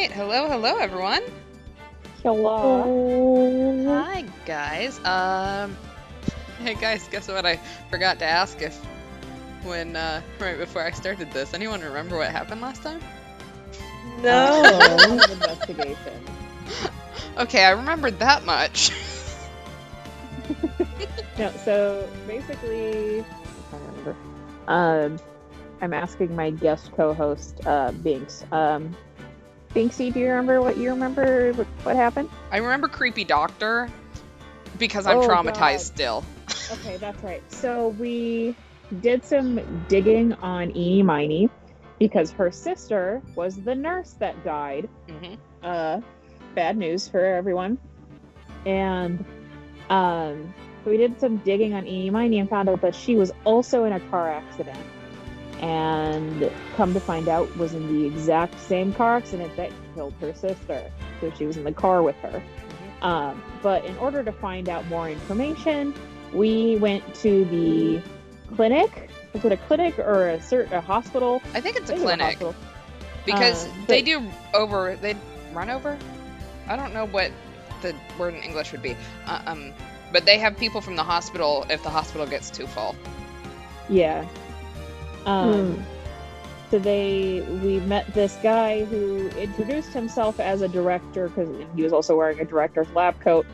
right, hello everyone. Hello. Hi guys. Hey guys, guess what I forgot to ask when right before I started this. Anyone remember what happened last time? No. Investigation. Okay, I remembered that much. No, so basically, I can't remember. I'm asking my guest co-host, Binks. Binksy, do you remember what happened? I remember Creepy Doctor because I'm Oh, traumatized God. still. Okay, that's right. So we did some digging on Eenie Miney because her sister was the nurse that died. Mm-hmm. Bad news for everyone. And we did some digging on Eenie Miney and found out that she was also in a car accident. And come to find out, was in the exact same car accident that killed her sister. So she was in the car with her. Mm-hmm. But in order to find out more information, we went to the clinic. Is it a clinic or a hospital? I think it's a It was clinic hospital. because But- they run over. I don't know what the word in English would be. But they have people from the hospital if the hospital gets too full. Yeah. So we met this guy who introduced himself as a director because he was also wearing a director's lab coat.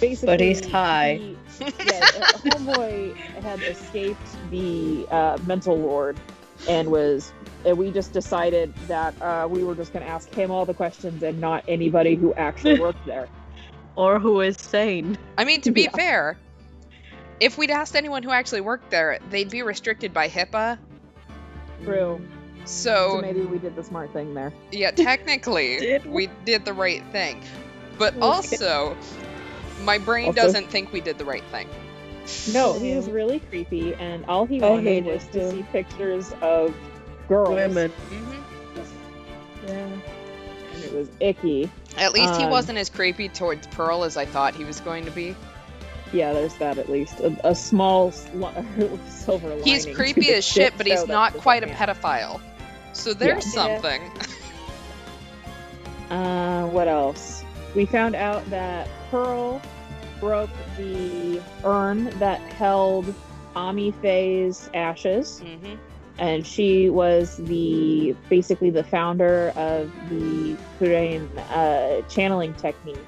Basically, But he's high. Homeboy had escaped the mental ward and we just decided that we were just going to ask him all the questions and not anybody who actually worked there. Or who is sane. I mean, to be Yeah. fair, if we'd asked anyone who actually worked there, they'd be restricted by HIPAA. True. So So maybe we did the smart thing there. yeah, technically, Did we did the right thing. But Okay. also, my brain Also- doesn't think we did the right thing. No, he was really creepy, and all he I wanted hate was it, to too. see pictures of girls. Women. Mm-hmm. Yeah. And it was icky. At least he Um, wasn't as creepy towards Pearl as I thought he was going to be. Yeah, there's that at least. A small silver lining. He's to creepy the as shit, but he's show that not doesn't quite a count. pedophile. So there's Yeah. something. What else? We found out that Pearl broke the urn that held Ami Faye's ashes, Mm-hmm. and she was basically the founder of the Kurain channeling technique.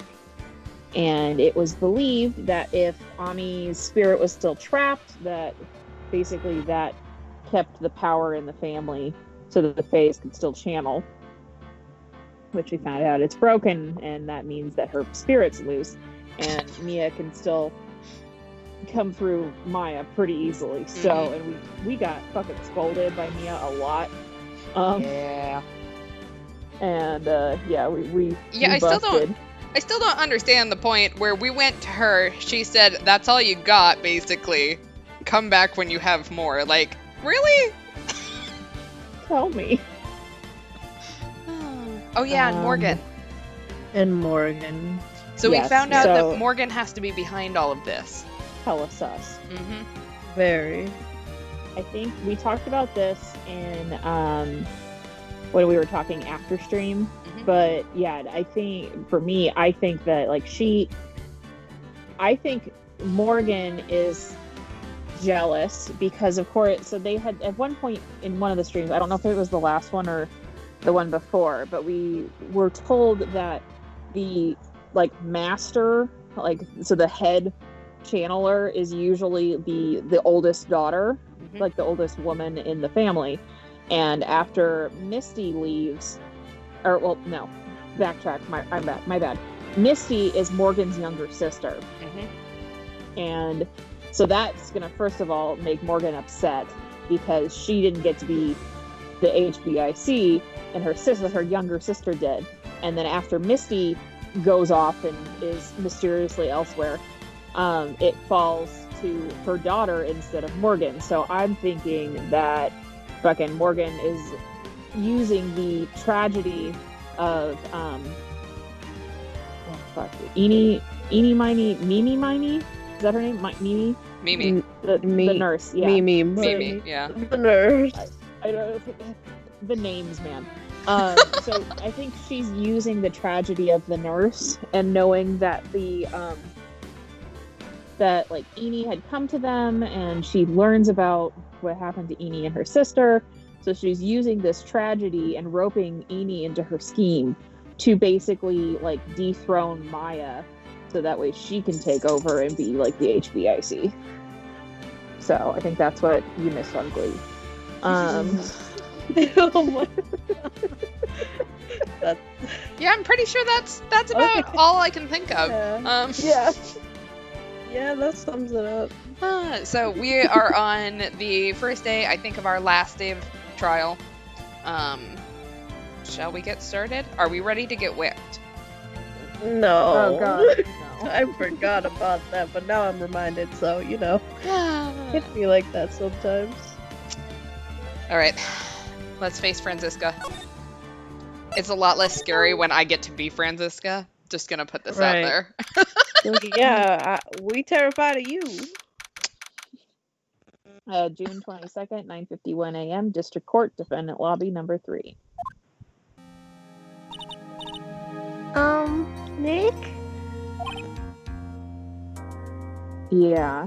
And it was believed that if Ami's spirit was still trapped, that basically that kept the power in the family so that the Fays could still channel. Which we found out it's broken, and that means that her spirit's loose, and Mia can still come through Maya pretty easily. So, and we got fucking scolded by Mia a lot. Yeah. And we Yeah, I still don't understand the point where we went to her, she said, "That's all you got, basically. Come back when you have more." Like, really? Tell me. Oh yeah, and Morgan. And Morgan. So we yes, found out so- that Morgan has to be behind all of this. Hella sus. Mm-hmm. Very. I think we talked about this in when we were talking after stream. Mhm. But yeah, I think for me, I think that I think Morgan is jealous because of course, so they had at one point in one of the streams, I don't know if it was the last one or the one before, but we were told that the master, so the head channeler is usually the oldest daughter, Mhm. the oldest woman in the family. And after Misty leaves, backtrack, my bad. Misty is Morgan's younger sister. Mhm. And so that's gonna first of all make Morgan upset because she didn't get to be the HBIC and her younger sister did. And then after Misty goes off and is mysteriously elsewhere, it falls to her daughter instead of Morgan. So I'm thinking that fucking Morgan is using the tragedy of Mimi Miney? Is that her name? Mimi? Mimi. The nurse, yeah. Mimi. Mimi, yeah. The nurse. I don't know. The names, man. So I think she's using the tragedy of the nurse and knowing that that like Eni had come to them, and she learns about what happened to Eni and her sister. So she's using this tragedy and roping Eni into her scheme to basically like dethrone Maya, so that way she can take over and be like the HBIC. So I think that's what you missed on Glee. Oh my God. Yeah, I'm pretty sure that's about Okay. all I can think of. Yeah. Yeah, that sums it up. So we are on the first day, I think, of our last day of trial. Shall we get started? Are we ready to get whipped? No. Oh god, no. I forgot about that, but now I'm reminded, so, you know, it can be like that sometimes. All right, let's face Franziska. It's a lot less scary when I get to be Franziska. Just gonna put this out Right. there. Yeah, we terrified of you. June 22nd, 9:51 a.m. District Court, Defendant Lobby number 3. Nick? Yeah.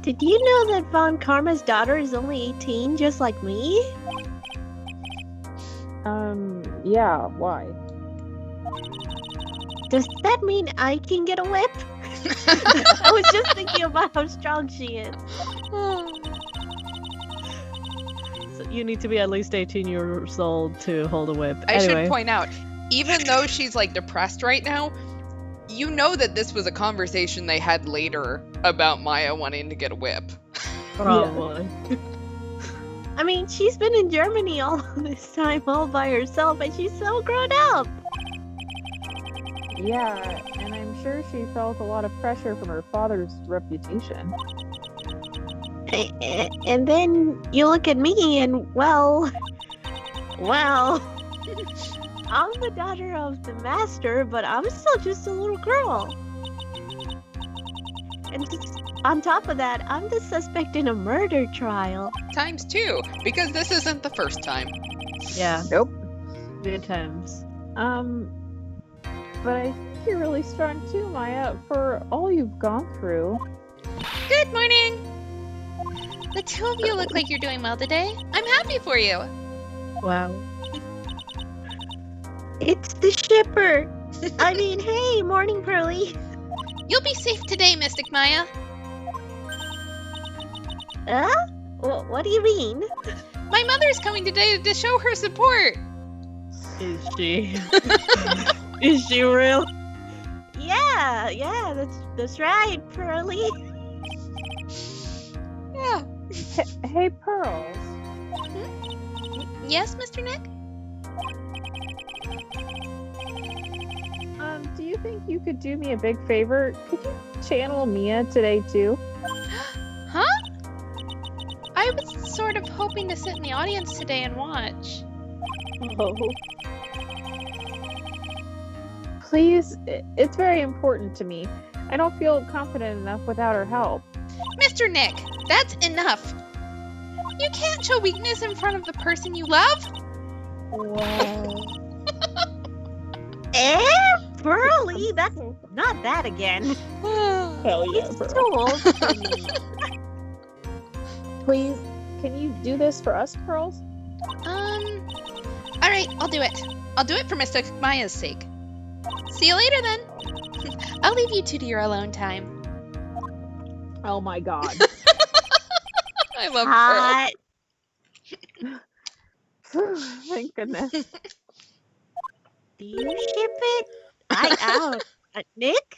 Did you know that Von Karma's daughter is only 18, just like me? Yeah, why? Does that mean I can get a whip? I was just thinking about how strong she is. So you need to be at least 18 years old to hold a whip. I Anyway. should point out, even though she's like depressed right now, you know that this was a conversation they had later about Maya wanting to get a whip. Probably. I mean, she's been in Germany all this time all by herself, and she's so grown up. Yeah, and I'm sure she felt a lot of pressure from her father's reputation. And then you look at me and, well, I'm the daughter of the master, but I'm still just a little girl. And just on top of that, I'm the suspect in a murder trial. Times 2, because this isn't the first time. Yeah, Nope. good times. But I think you're really strong too, Maya, for all you've gone through. Good morning! The two of you look like you're doing well today. I'm happy for you. Wow. It's the shipper. I mean, hey, morning, Pearly. You'll be safe today, Mystic Maya. What do you mean? My mother's coming today to show her support. Is she? Is she real? Yeah, that's right, Pearly. Yeah. Hey, Pearls. Yes, Mr. Nick? Do you think you could do me a big favor? Could you channel Mia today too? Huh? I was sort of hoping to sit in the audience today and watch. Oh. Please, it's very important to me. I don't feel confident enough without her help. Mr. Nick, that's enough. You can't show weakness in front of the person you love. Wow. Pearly, that's not that again. Hell yeah, He's Pearl. too old for me. Please, can you do this for us, Pearls? Alright, I'll do it. I'll do it for Mystic Maya's sake. See you later then. I'll leave you two to your alone time. Oh my god. I love Pearl. Hot. Thank goodness. Do you ship it? Nick?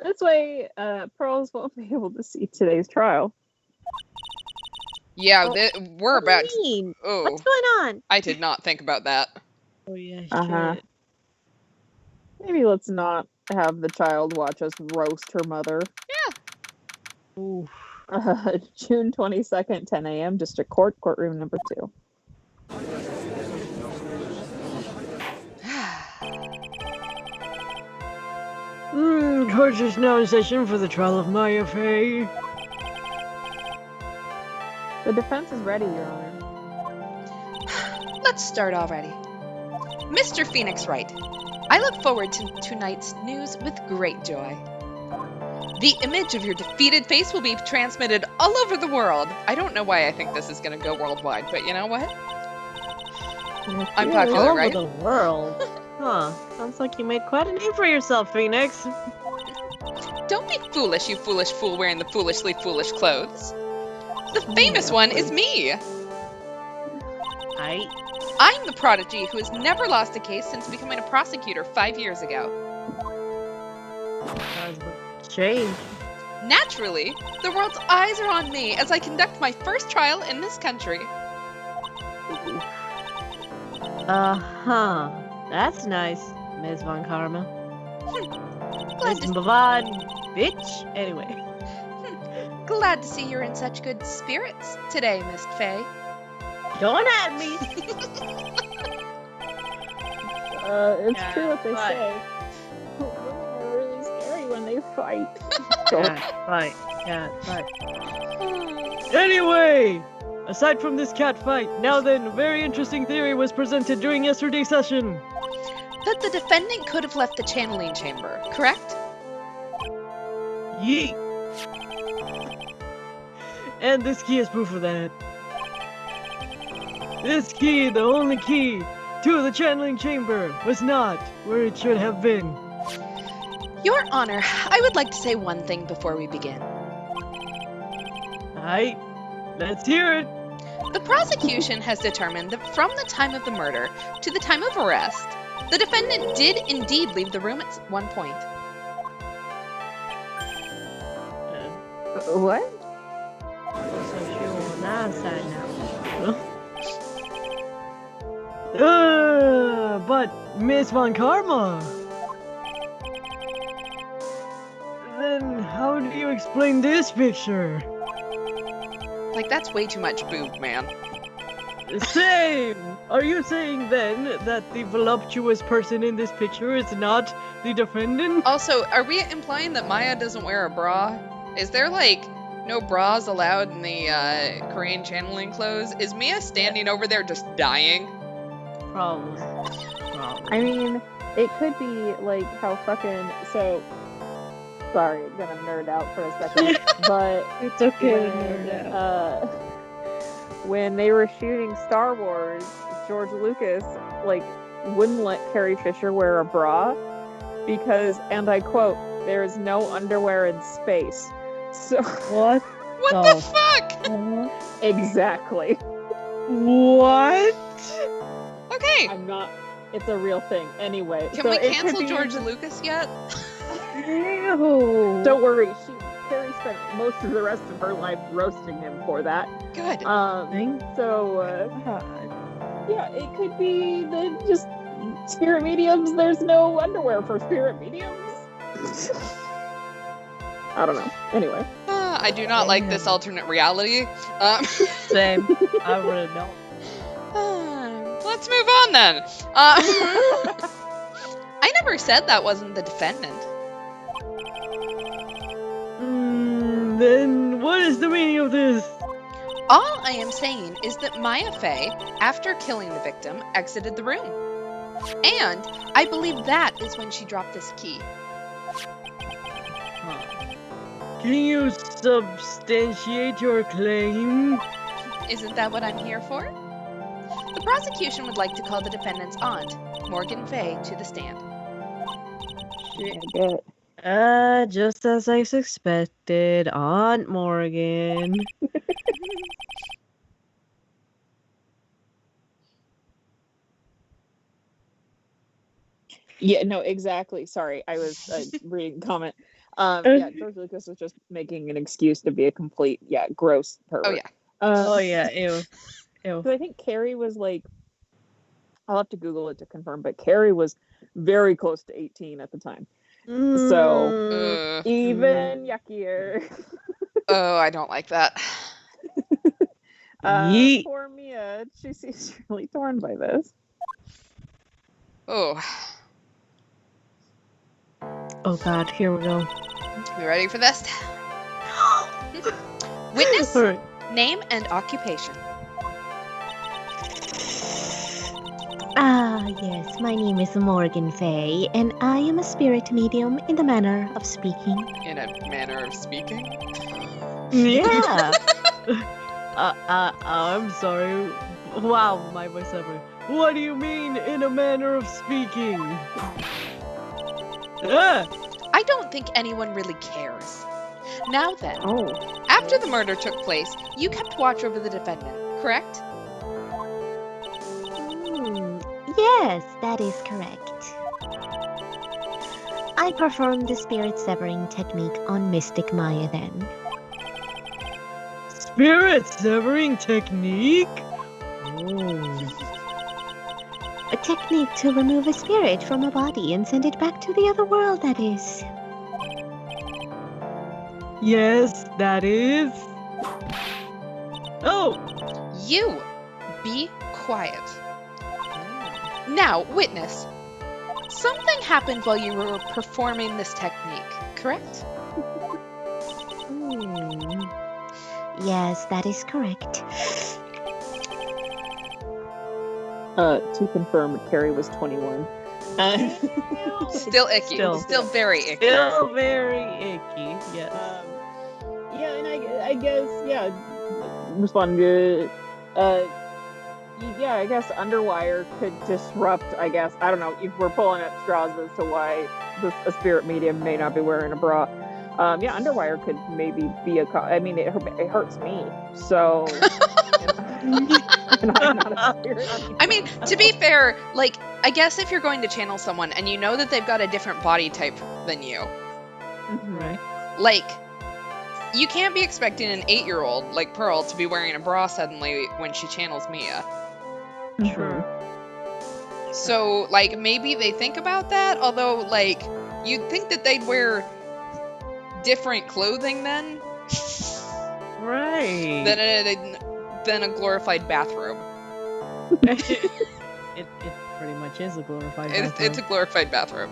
This way, Pearls won't be able to see today's trial. Yeah, Oh, we're What do about. you mean? Oh, What's going on? I did not think about that. Oh yeah, Uh-huh. shit. Maybe let's not have the child watch us roast her mother. Ooh. June 22nd, 10 a.m., District Court, courtroom number 2. Court is now in session for the trial of Maya Fey. The defense is ready, Your Honor. Let's start already. Mr. Phoenix Wright, I look forward to tonight's news with great joy. The image of your defeated face will be transmitted all over the world. I don't know why I think this is going to go worldwide, but you know what? I'm popular, All right? over the world. Huh. Sounds like you made quite a name for yourself, Phoenix. Don't be foolish, you foolish fool wearing the foolishly foolish clothes. The famous one is me. I'm the prodigy who has never lost a case since becoming a prosecutor 5 years ago. Change. Naturally, the world's eyes are on me as I conduct my first trial in this country. Uh-huh. That's nice, Ms. Von Karma. Glad Ms. to, Bavard, bitch. Anyway. glad to see you're in such good spirits today, Miss Faye. Don't at me. It's Yeah, true what they but- say. Women are really scary when they fight. Cat fight. Anyway, aside from this cat fight, now then, a very interesting theory was presented during yesterday's session. That the defendant could have left the channeling chamber, correct? Yeet. And this key is proof of that. This key, the only key to the channeling chamber, was not where it should have been. Your Honor, I would like to say one thing before we begin. Aight, let's hear it. The prosecution has determined that from the time of the murder to the time of arrest, the defendant did indeed leave the room at one point. What? So she on our side now. But Miss Von Karma. Then how do you explain this picture? Like, that's way too much boob, man. Same! Are you saying then that the voluptuous person in this picture is not the defendant? Also, are we implying that Maya doesn't wear a bra? Is there, like, no bras allowed in the Korean channeling clothes? Is Mia standing over there just dying? Probably. I mean, it could be like how fucking sorry, gonna nerd out for a second, but It's okay to when, nerd out. when they were shooting Star Wars, George Lucas like wouldn't let Carrie Fisher wear a bra because, and I quote, "there is no underwear in space." So What? What Oh. the fuck? exactly. What? Okay, I'm not. It's a real thing. Anyway, can so we it could cancel be George used- Lucas yet? Ew. Don't worry, Carrie spent most of the rest of her life roasting him for that. Good. So God. yeah, it could be that just spirit mediums. There's no underwear for spirit mediums. I don't know. Anyway, I do not like this alternate reality. Same. I really don't. Let's move on then. I never said that wasn't the defendant. Then what is the meaning of this? All I am saying is that Maya Fey, after killing the victim, exited the room. And I believe that is when she dropped this key. Can you substantiate your claim? Isn't that what I'm here for? The prosecution would like to call the defendant's aunt, Morgan Fey, to the stand. good. Just as I suspected, Aunt Morgan. Yeah, no, exactly. Sorry, I was reading the comment. Yeah, George Lucas was just making an excuse to be a complete, gross pervert. Oh, yeah. Oh yeah, ew. Ew. 'Cause I think Carrie was like, I'll have to Google it to confirm, but Carrie was very close to 18 at the time. So even yuckier. Oh, I don't like that. Yeet. Poor Mia, she seems really torn by this. Oh, Oh god, here we go. you ready for this? Witness, Alright. Name and occupation. Yes, my name is Morgan Fay, and I am a spirit medium in the manner of speaking. In a manner of speaking. Yeah. I'm sorry. Wow, my voice ever. What do you mean in a manner of speaking? Ah! I don't think anyone really cares. Now then, Oh. after the murder took place, you kept watch over the defendant, correct? Yes, that is correct. I performed the spirit severing technique on Mystic Maya then. Spirit severing technique? Oh. A technique to remove a spirit from a body and send it back to the other world, that is. Yes, that is. Oh! You be quiet. Now, witness. Something happened while you were performing this technique, correct? Yes, that is correct. To confirm, Carrie was 21. Still icky. Still very icky. Still very icky, yes. Yeah, and I guess, yeah, responding to, yeah, I guess Underwire could disrupt, I guess, I don't know, if we're pulling at straws as to why a spirit medium may not be wearing a bra. Yeah, Underwire could maybe be I mean, it hurts me, so... and I'm not a spirit. I mean, to be fair, like, I guess if you're going to channel someone and you know that they've got a different body type than you, Right. like, you can't be expecting an 8-year-old like Pearl to be wearing a bra suddenly when she channels Mia. True. So, like, maybe they think about that, although, like, you'd think that they'd wear different clothing then Right. than a glorified bathrobe. it pretty much is a glorified bathrobe. It's a glorified bathrobe.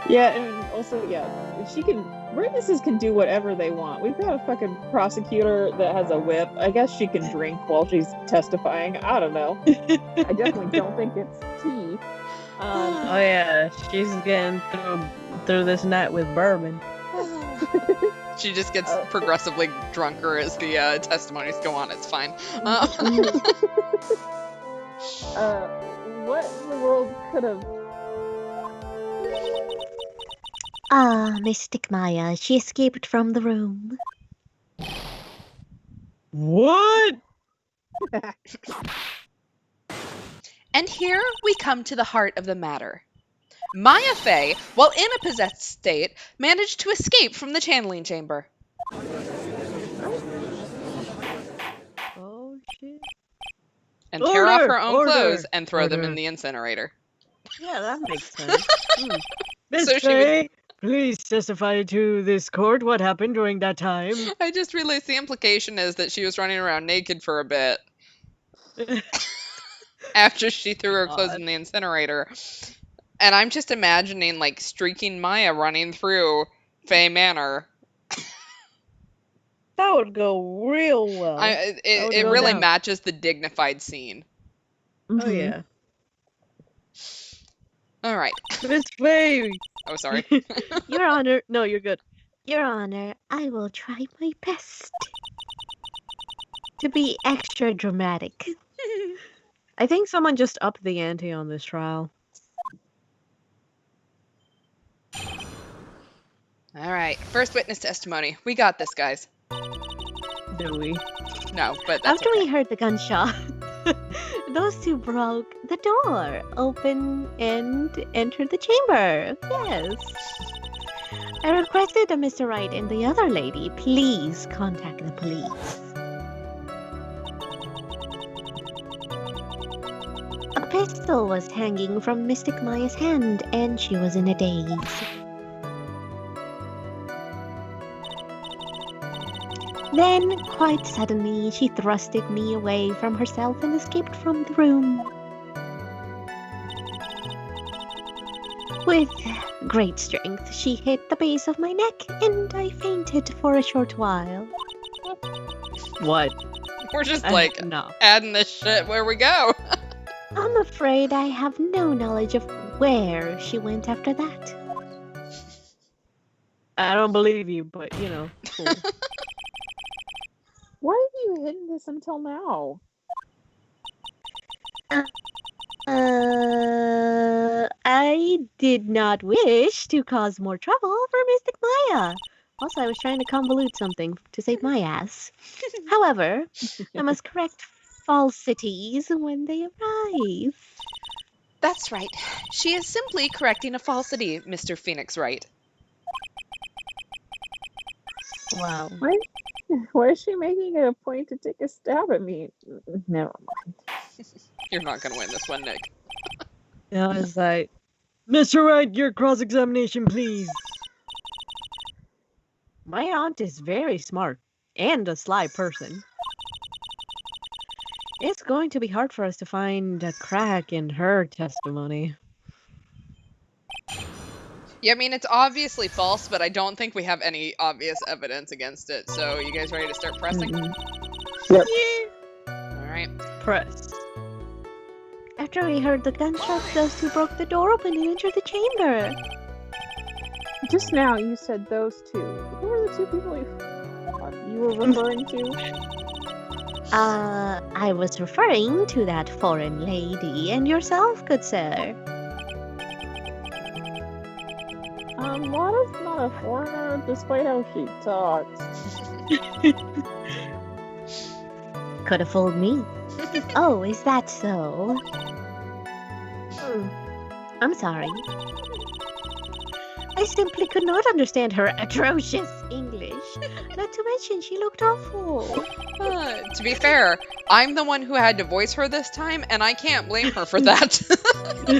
Yeah, and also, yeah, witnesses can do whatever they want. We've got a fucking prosecutor that has a whip. I guess she can drink while she's testifying. I don't know. I definitely don't think it's tea. Oh yeah, she's getting through this night with bourbon. She just gets progressively drunker as the testimonies go on. It's fine. What in the world could have... Mystic Maya, she escaped from the room. What? And here we come to the heart of the matter. Maya Fey, while in a possessed state, managed to escape from the channeling chamber. Oh shit. And tear off her own Order! clothes and throw them in Order. the incinerator. Yeah, that makes sense. Miss So she Fay, please testify to this court what happened during that time. I just realized the implication is that she was running around naked for a bit after she threw her clothes in the incinerator. And I'm just imagining, like, streaking Maya running through Fey Manor. That would go real well. It go really down. matches the dignified scene. Oh yeah. All right. Miss Fay! Oh, sorry. Your Honor. No, you're good. Your Honor, I will try my best to be extra dramatic. I think someone just upped the ante on this trial. All right. First witness testimony. We got this, guys. Do we? No, but that's After okay. we heard the gunshot, those two broke the door open and entered the chamber. Yes. I requested that Mr. Wright and the other lady please contact the police. A pistol was hanging from Mystic Maya's hand, and she was in a daze. Then, quite suddenly, she thrusted me away from herself and escaped from the room. With great strength. She hit the base of my neck, and I fainted for a short while. What? We're just No. adding this shit where we go. I'm afraid I have no knowledge of where she went after that. I don't believe you, but cool. Why have you hidden this until now? I did not wish to cause more trouble for Mystic Maya. Also, I was trying to convolute something to save my ass. However, I must correct falsities when they arise. That's right. She is simply correcting a falsity, Mr. Phoenix Wright. Wow. Why is she making it a point to take a stab at me? Never mind. You're not gonna win this one, Nick. I was like, Mr. Wright, your cross-examination, please. My aunt is very smart and a sly person. It's going to be hard for us to find a crack in her testimony. Yeah, I mean, it's obviously false, but I don't think we have any obvious evidence against it. So, you guys ready to start pressing? Yep. Alright. Press. After we heard the gunshots, those two broke the door open and entered the chamber. Just now you said those two. Who were the two people you were referring to? I was referring to that foreign lady and yourself, good sir. Lana's not a foreigner, despite how she talks. Could have fooled me. Oh, is that so? I'm sorry. I simply could not understand her atrocious English. Not to mention, she looked awful. To be fair, I'm the one who had to voice her this time, and I can't blame her for that. I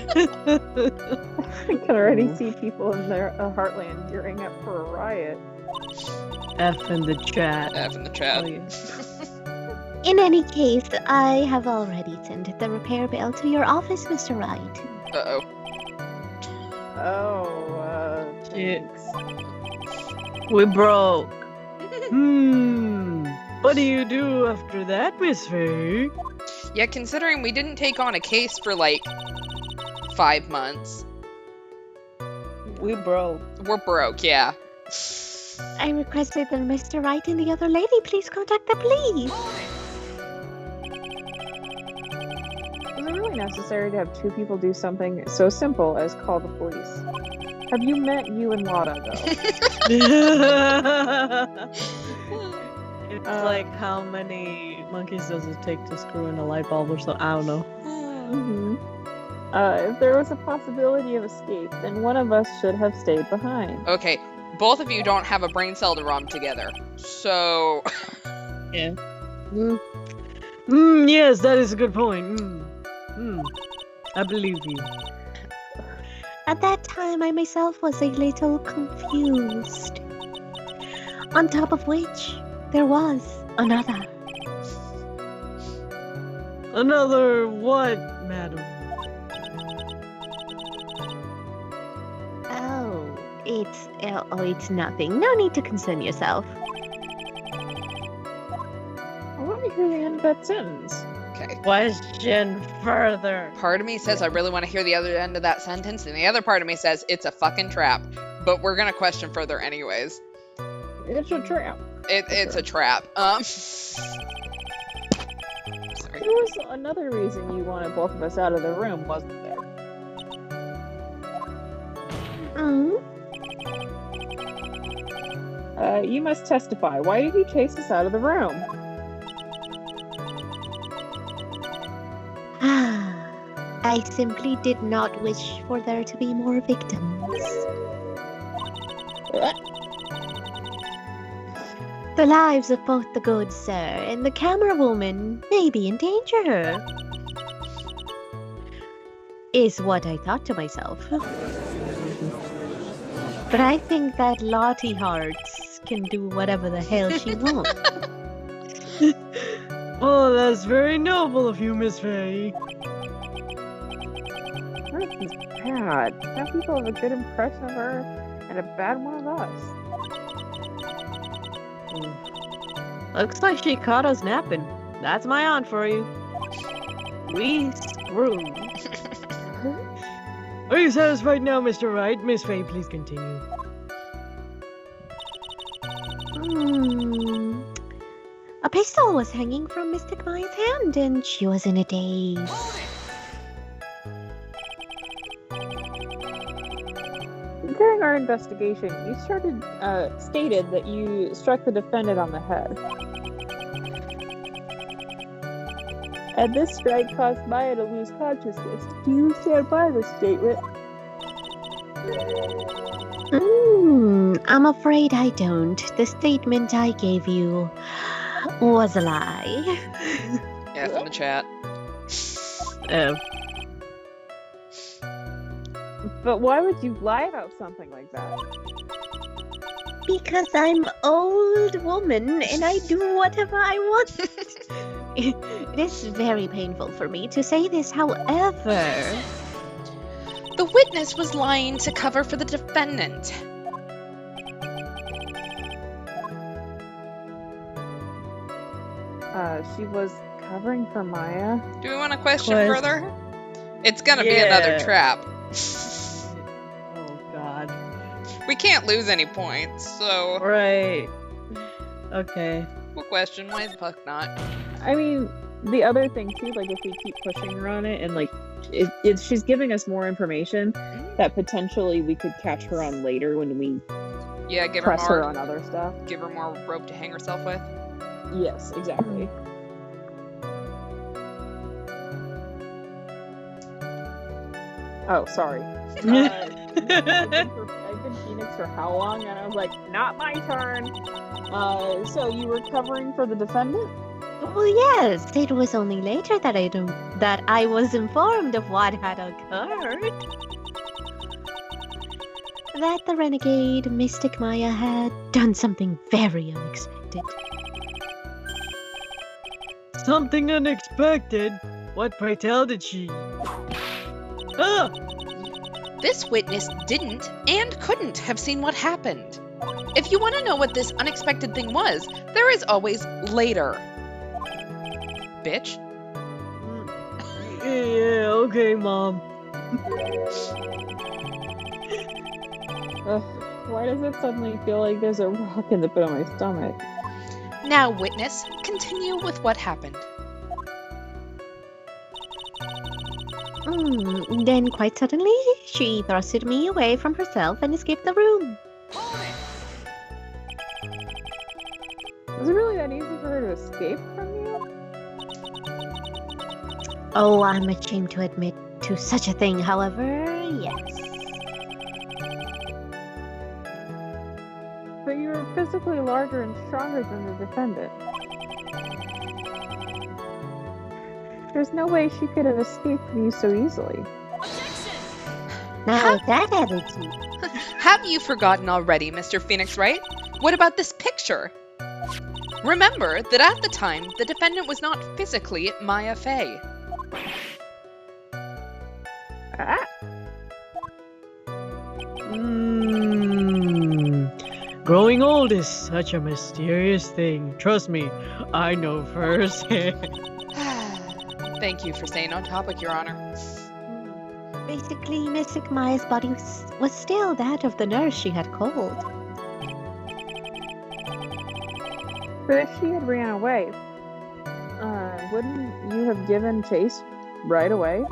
can already see people in their Heartland gearing up for a riot. F in the chat. F in the chat. Oh, yeah. In any case, I have already sent the repair bill to your office, Mr. Wright. Uh-oh. Shit. Thanks. We broke. What do you do after that, Miss Faye? Yeah, considering we didn't take on a case for, 5 months. We broke. We're broke, yeah. I requested that Mr. Wright and the other lady please contact the police. Is it really necessary to have two people do something so simple as call the police? Have you met you and Lada, though? It's like, how many monkeys does it take to screw in a light bulb or so? I don't know. Mm-hmm. If there was a possibility of escape, then one of us should have stayed behind. Okay, both of you don't have a brain cell to rub together. So... Yeah. Yes, that is a good point. I believe you. At that time, I myself was a little confused. On top of which, there was another. Another what, madam? It's nothing. No need to concern yourself. I want to hear the end of that sentence. Okay. Question further. Part of me says I really want to hear the other end of that sentence, and the other part of me says it's a fucking trap. But we're gonna question further anyways. It's a trap. It's a trap. Sorry. There was another reason you wanted both of us out of the room, wasn't there? You must testify. Why did you chase us out of the room? I simply did not wish for there to be more victims. The lives of both the good sir and the camera woman may be in danger, is what I thought to myself. But I think that Lottie Hearts can do whatever the hell she wants. Oh, that's very noble of you, Miss Faye. bad. Some people have a good impression of her and a bad one of us. Looks like she caught us napping. That's my aunt for you. We screwed. Are you satisfied now, Mr. Wright? Miss Faye, please continue. A pistol was hanging from Mystic Maya's hand, and she was in a daze. During our investigation, you stated that you struck the defendant on the head. And this strike caused Maya to lose consciousness. Do you stand by this statement? I'm afraid I don't. The statement I gave you was a lie. F in the chat. But why would you lie about something like that? Because I'm old woman and I do whatever I want. It is very painful for me to say this, however. The witness was lying to cover for the defendant. She was covering for Maya. Do we want to question further? It's gonna be another trap. Oh god. We can't lose any points, so Right. Okay. we'll question. Why the fuck not? I mean, the other thing too, like if we keep pushing her on it, and like she's giving us more information that potentially we could catch her on later when we Yeah, give her press her more. on other stuff. Give her more rope to hang herself with. Yes, exactly. Oh, sorry. I've been Phoenix for how long? And I was like, not my turn. So you were covering for the defendant? Oh yes, it was only later that I was informed of what had occurred. That the renegade Mystic Maya had done something very unexpected. Something unexpected? What, pray tell, did she? Ah! This witness didn't and couldn't have seen what happened. If you want to know what this unexpected thing was, there is always later. Bitch. Yeah, okay, Mom. Why does it suddenly feel like there's a rock in the pit of my stomach? Now, witness, continue with what happened. Then quite suddenly, she thrusted me away from herself and escaped the room. Was it really that easy for her to escape from you? Oh, I'm ashamed to admit to such a thing, however, yes. But you're physically larger and stronger than the defendant. There's no way she could have escaped from you so easily. Now that attitude. Have you forgotten already, Mr. Phoenix Wright? What about this picture? Remember that at the time, the defendant was not physically Maya Fey. Ah, Growing old is such a mysterious thing. Trust me, I know first. Thank you for staying on topic, Your Honor. Basically, Mystic Maya's body was still that of the nurse she had called. but if she had ran away, wouldn't you have given chase right away?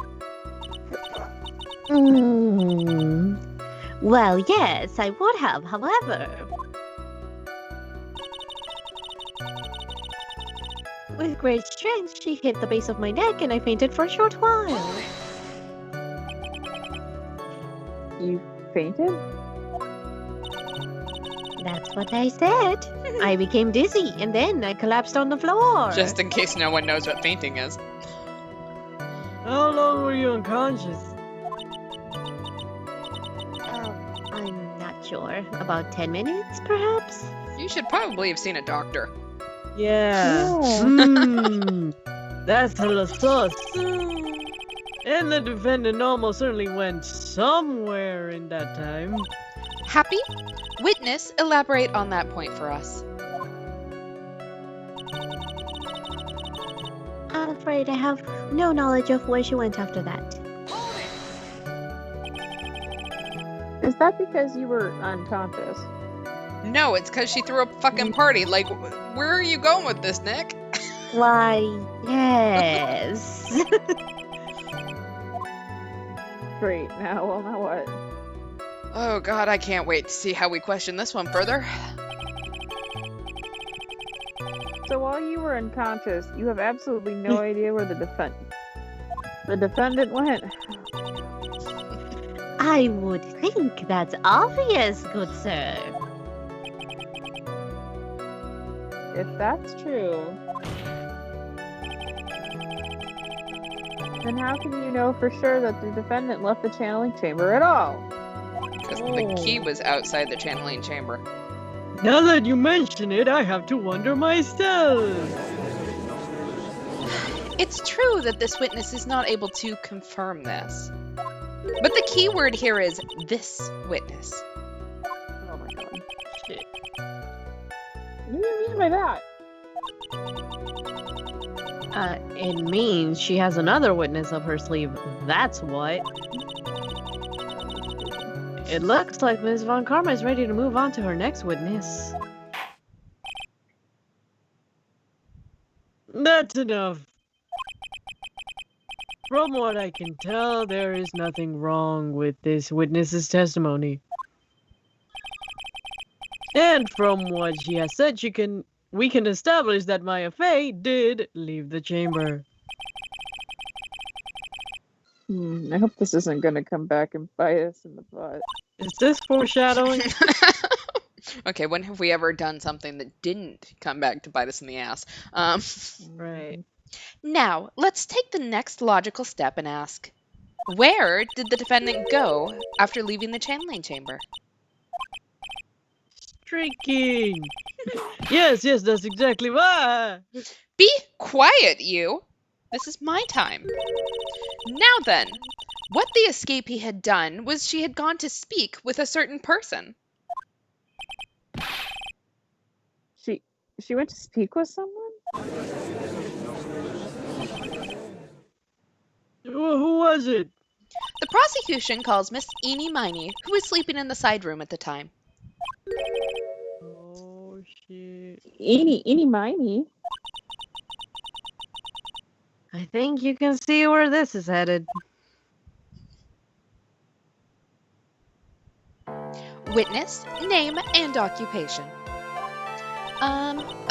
Well, yes, I would have, however. With great strength, she hit the base of my neck and I fainted for a short while. You fainted? That's what I said. I became dizzy and then I collapsed on the floor. Just in case no one knows what fainting is. How long were you unconscious? I'm not sure. About 10 minutes, perhaps? You should probably have seen a doctor. Yeah. Yeah. That's hella sus. And the defendant almost certainly went somewhere in that time. Happy? Witness, elaborate on that point for us. I'm afraid I have no knowledge of where she went after that. Is that because you were unconscious? No, it's because she threw a fucking party. Like, where are you going with this, Nick? Why, yes. Great. Now what? Oh god, I can't wait to see how we question this one further. So while you were unconscious, you have absolutely no idea where the defendant went. I would think that's obvious, good sir. If that's true, then how can you know for sure that the defendant left the channeling chamber at all? Because the key was outside the channeling chamber. Now that you mention it, I have to wonder myself. It's true that this witness is not able to confirm this. But the key word here is this witness. Oh my god. Shit. What do you mean by that? It means she has another witness up her sleeve. That's what. It looks like Ms. Von Karma is ready to move on to her next witness. That's enough. From what I can tell, there is nothing wrong with this witness's testimony. And from what she has said, we can establish that Maya Fey did leave the chamber. I hope this isn't going to come back and bite us in the butt. Is this foreshadowing? Okay, when have we ever done something that didn't come back to bite us in the ass? Right. Now, let's take the next logical step and ask, where did the defendant go after leaving the channeling chamber? Streaking! Yes, that's exactly why! Be quiet, you! This is my time. Now then, what the escapee had done was she had gone to speak with a certain person. She went to speak with someone? Who was it? The prosecution calls Miss Eenie Miney, who was sleeping in the side room at the time. Oh, shit. Eenie Miney. I think you can see where this is headed. Witness, name, and occupation.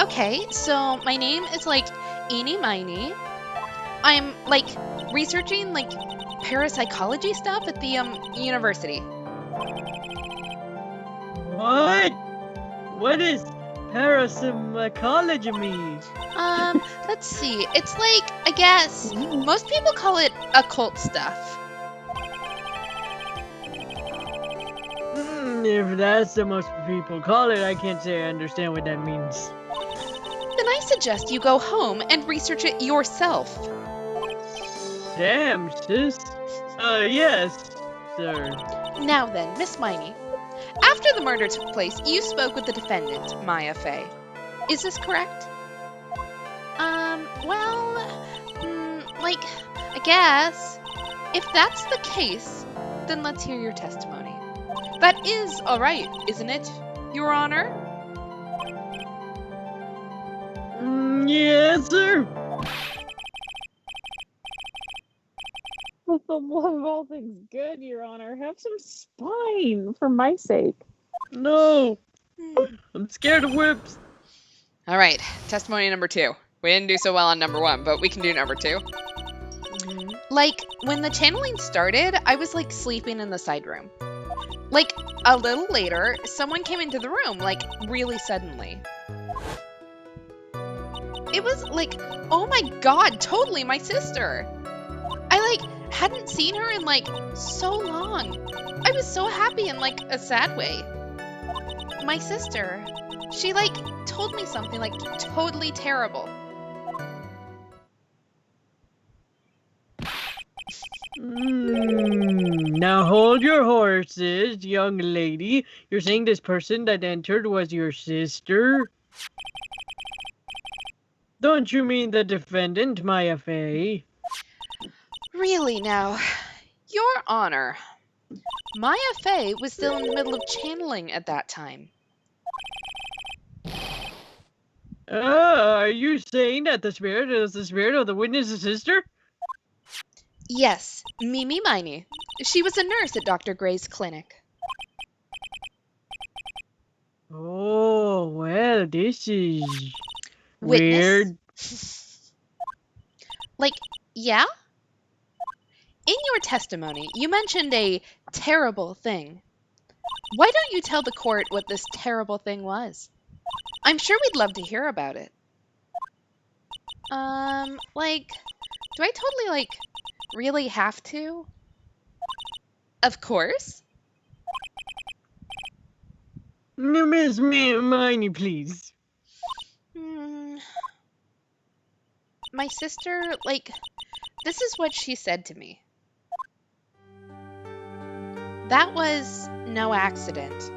Okay, so my name is, Eenie Miney. I'm, researching, parapsychology stuff at the, university. What? What is parapsychology mean? Let's see. It's I guess, most people call it occult stuff. If that's the most people call it, I can't say I understand what that means. Then I suggest you go home and research it yourself. Damn, sis. Yes, sir. Now then, Miss Miney, after the murder took place, you spoke with the defendant, Maya Fey. Is this correct? I guess. If that's the case, then let's hear your testimony. That is all right, isn't it, Your Honor? Yes, sir. With the love of all things good, Your Honor, have some spine for my sake. No. I'm scared of whips. All right, testimony number 2. We didn't do so well on number 1, but we can do number 2. When the channeling started, I was sleeping in the side room. A little later, someone came into the room, really suddenly. It was oh my god, totally my sister. I hadn't seen her in so long. I was so happy in a sad way. My sister, she told me something totally terrible. Now hold your horses, young lady. You're saying this person that entered was your sister? Don't you mean the defendant, Maya Fey? Really now, Your Honor, Maya Fey was still in the middle of channeling at that time. Are you saying that the spirit is the spirit of the witness's sister? Yes, Mimi Miney. She was a nurse at Dr. Gray's clinic. Oh, well, this is Witness? weird. Like, yeah? In your testimony, you mentioned a terrible thing. Why don't you tell the court what this terrible thing was? I'm sure we'd love to hear about it. Do I totally, really have to? Of course. No, Miss Miney, please. My sister, this is what she said to me. That was no accident.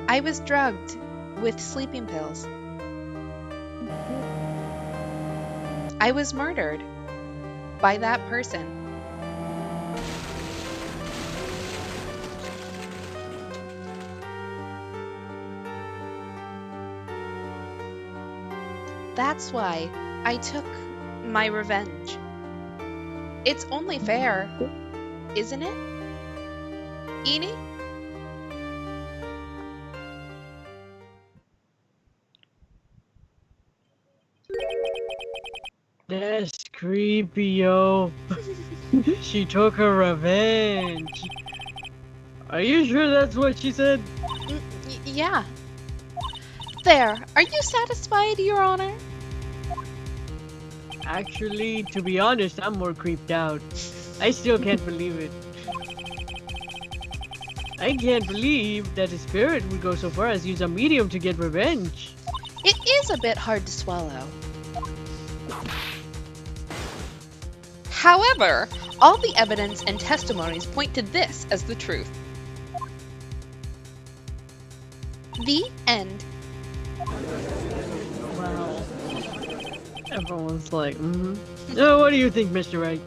I was drugged with sleeping pills. I was murdered by that person. That's why I took my revenge. It's only fair, isn't it? Eni? That's creepy, yo. She took her revenge. Are you sure that's what she said? Yeah. There. Are you satisfied, Your Honor? Actually, to be honest, I'm more creeped out. I still can't believe it. I can't believe that a spirit would go so far as use a medium to get revenge. It is a bit hard to swallow. However, all the evidence and testimonies point to this as the truth. The end. Wow. Everyone's like, Oh, what do you think, Mr. Wright?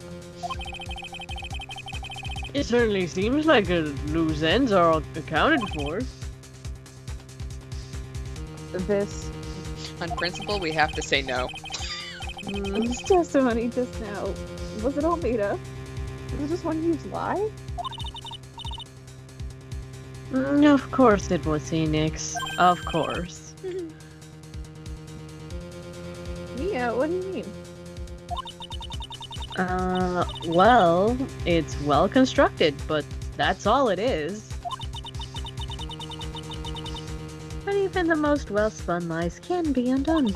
It certainly seems like loose ends are accounted for. This On principle, we have to say no. this testimony just now, was it all made up? Was it just one huge lie? Of course it was Phoenix. Of course. Yeah, what do you mean? Well, it's well constructed, but that's all it is. But even the most well-spun lies can be undone.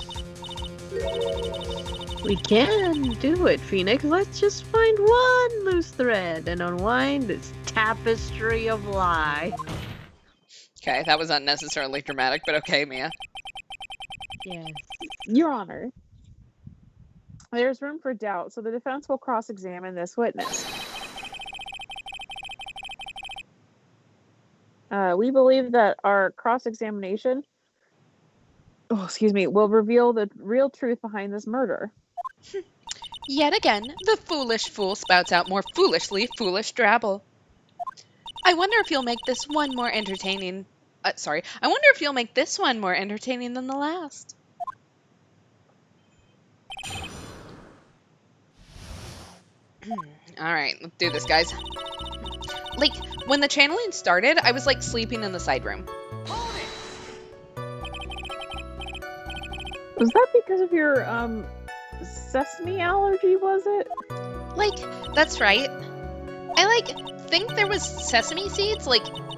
We can do it, Phoenix. Let's just find one loose thread and unwind this tapestry of lie. Okay, that was unnecessarily dramatic, but okay, Mia. Yes. Your Honor, there's room for doubt, so the defense will cross-examine this witness. We believe that our cross-examination, will reveal the real truth behind this murder. Yet again, the foolish fool spouts out more foolishly foolish drabble. I wonder if you'll make this one more entertaining. I wonder if you'll make this one more entertaining than the last. All right, let's do this, guys. When the channeling started, I was sleeping in the side room. Was that because of your sesame allergy, was it? That's right. I think there was sesame seeds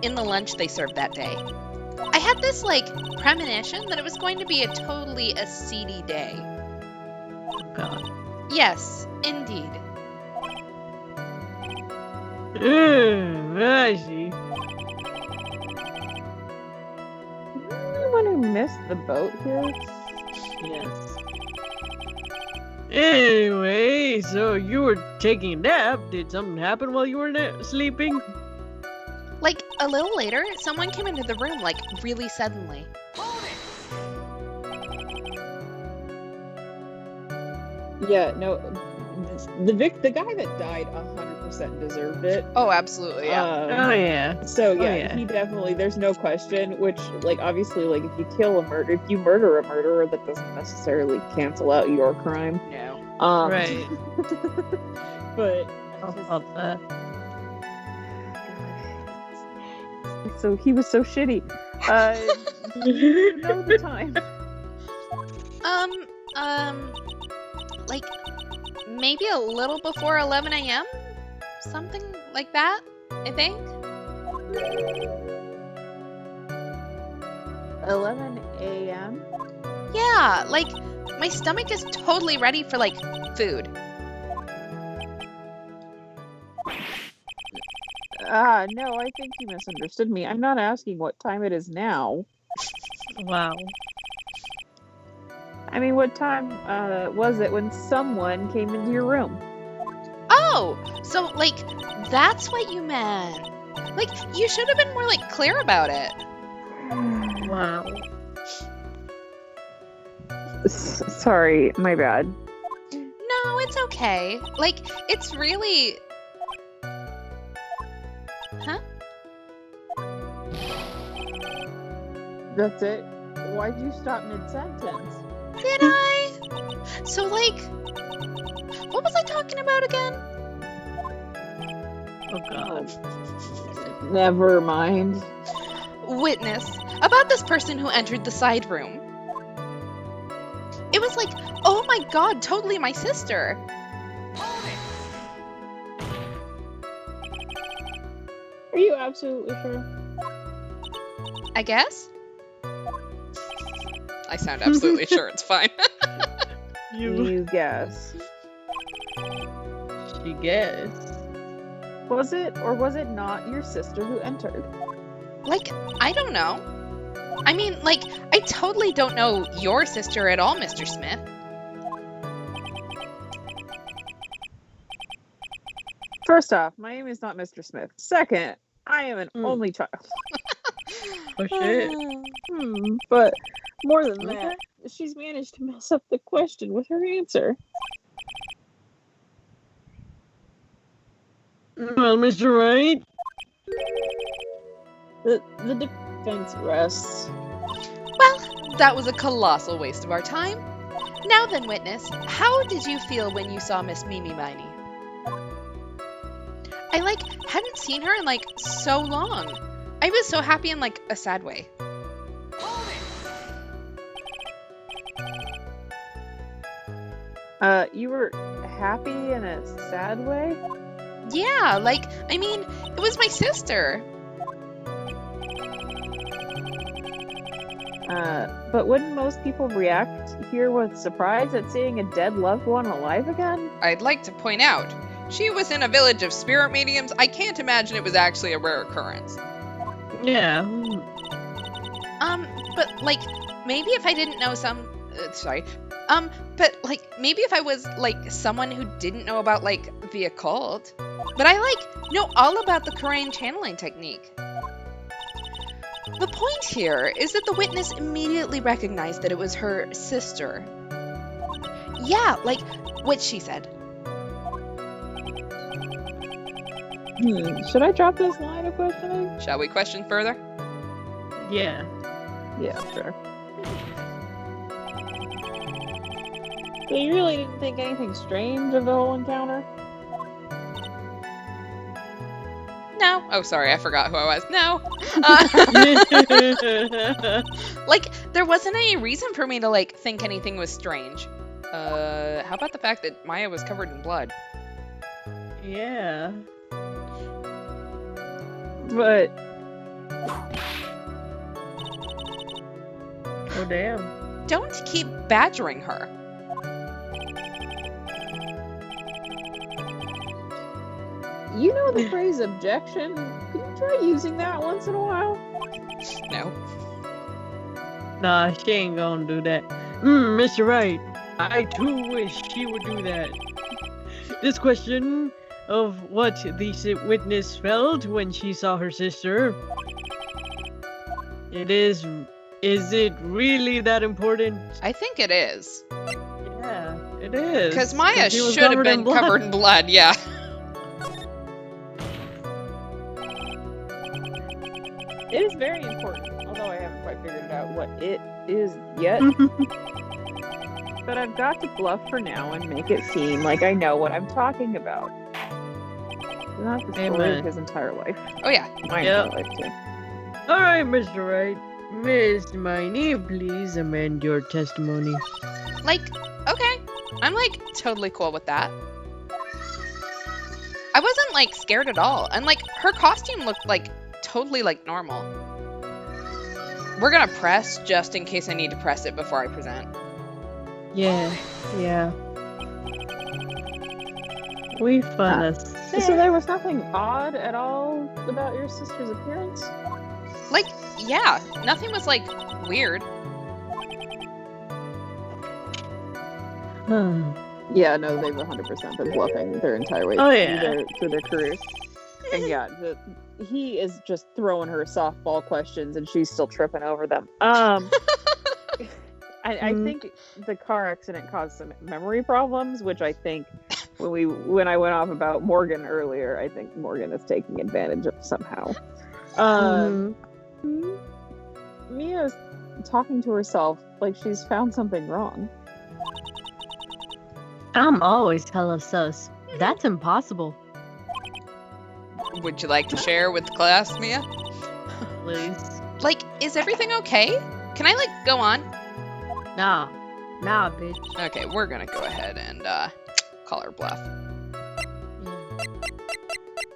in the lunch they served that day. I had this premonition that it was going to be a seedy day. God. Yes, indeed. I see. Anyone who missed the boat here? Yes. Anyway, so you were taking a nap. Did something happen while you were sleeping? Like, a little later, someone came into the room, like, really suddenly. Yeah, no, the guy that died 100% deserved it. Oh, absolutely, yeah. Oh yeah. So yeah, yeah. he definitely. There's no question. Which, like, obviously, like, if you murder a murderer, that doesn't necessarily cancel out your crime. No. Right. But How about that? so he was so shitty. You know the time. Like, maybe a little before 11 a.m.? Something like that, I think. 11 a.m. Yeah, like, my stomach is totally ready for, like, food. No, I think you misunderstood me. I'm not asking what time it is now. Wow. I mean, what time was it when someone came into your room? Oh, so, like, that's what you meant. Like, you should have been more, like, clear about it. Wow. Sorry, my bad. No, it's okay. Like, it's really... Huh? That's it? Why'd you stop mid-sentence? Did I? So, like... What was I talking about again? Oh god. Never mind. Witness. About this person who entered the side room. It was like, oh my god, totally my sister. Are you absolutely sure? I guess? I sound absolutely sure it's fine. You guess. She guessed. Was it or was it not your sister who entered? Like, I don't know. I mean, like, I totally don't know your sister at all, Mr. Smith. First off, my name is not Mr. Smith. Second, I am an only child. Oh shit. But more than that, she's managed to mess up the question with her answer. Well, Mr. Wright. The defense rests. Well, that was a colossal waste of our time. Now then, witness, how did you feel when you saw Miss Mimi Miney? I, like, hadn't seen her in, like, so long. I was so happy in, like, a sad way. You were happy in a sad way? Yeah, like, I mean, it was my sister. But wouldn't most people react here with surprise at seeing a dead loved one alive again? I'd like to point out, she was in a village of spirit mediums. I can't imagine it was actually a rare occurrence. Yeah. But, like, maybe if I didn't know but, like, maybe if I was, like, someone who didn't know about, like, the occult. But I, like, know all about the Korean channeling technique. The point here is that the witness immediately recognized that it was her sister. Yeah, like, what she said. Should I drop this line of questioning? Shall we question further? Yeah. Yeah, sure. So you really didn't think anything strange of the whole encounter? No. Oh, sorry, I forgot who I was. No. Like, there wasn't any reason for me to, like, think anything was strange. How about the fact that Maya was covered in blood? Yeah. But Oh damn. Don't keep badgering her. you know the phrase objection? Can you try using that once in a while? No. Nah, she ain't gonna do that. Mr. Wright. I too wish she would do that. This question of what the witness felt when she saw her sister. Is it really that important? I think it is. Yeah, it is. Because Maya she was should have covered in been blood. covered in blood, yeah. It is very important, although I haven't quite figured out what it is yet. But I've got to bluff for now and make it seem like I know what I'm talking about. Not the story Amen. of his entire life. Oh, yeah. My Yep. entire life, too. Alright, Mr. Wright. Miss Miney, please amend your testimony. Like, okay. I'm, like, totally cool with that. I wasn't, like, scared at all. And, like, her costume looked, like, totally, like, normal. We're gonna press just in case I need to press it before I present. Yeah. We fun us. So there was nothing odd at all about your sister's appearance? Like, yeah. Nothing was, like, weird. Yeah, no, they've 100% been bluffing their entire way Oh, yeah. through their careers. And yeah, he is just throwing her softball questions and she's still tripping over them. I think the car accident caused some memory problems, which I think when I went off about Morgan earlier, I think Morgan is taking advantage of somehow. Mia's talking to herself like she's found something wrong. I'm always hella sus. That's impossible. Would you like to share with the class, Mia? Please. Like, is everything okay? Can I, like, go on? Nah, bitch. Okay, we're gonna go ahead and, call her bluff. I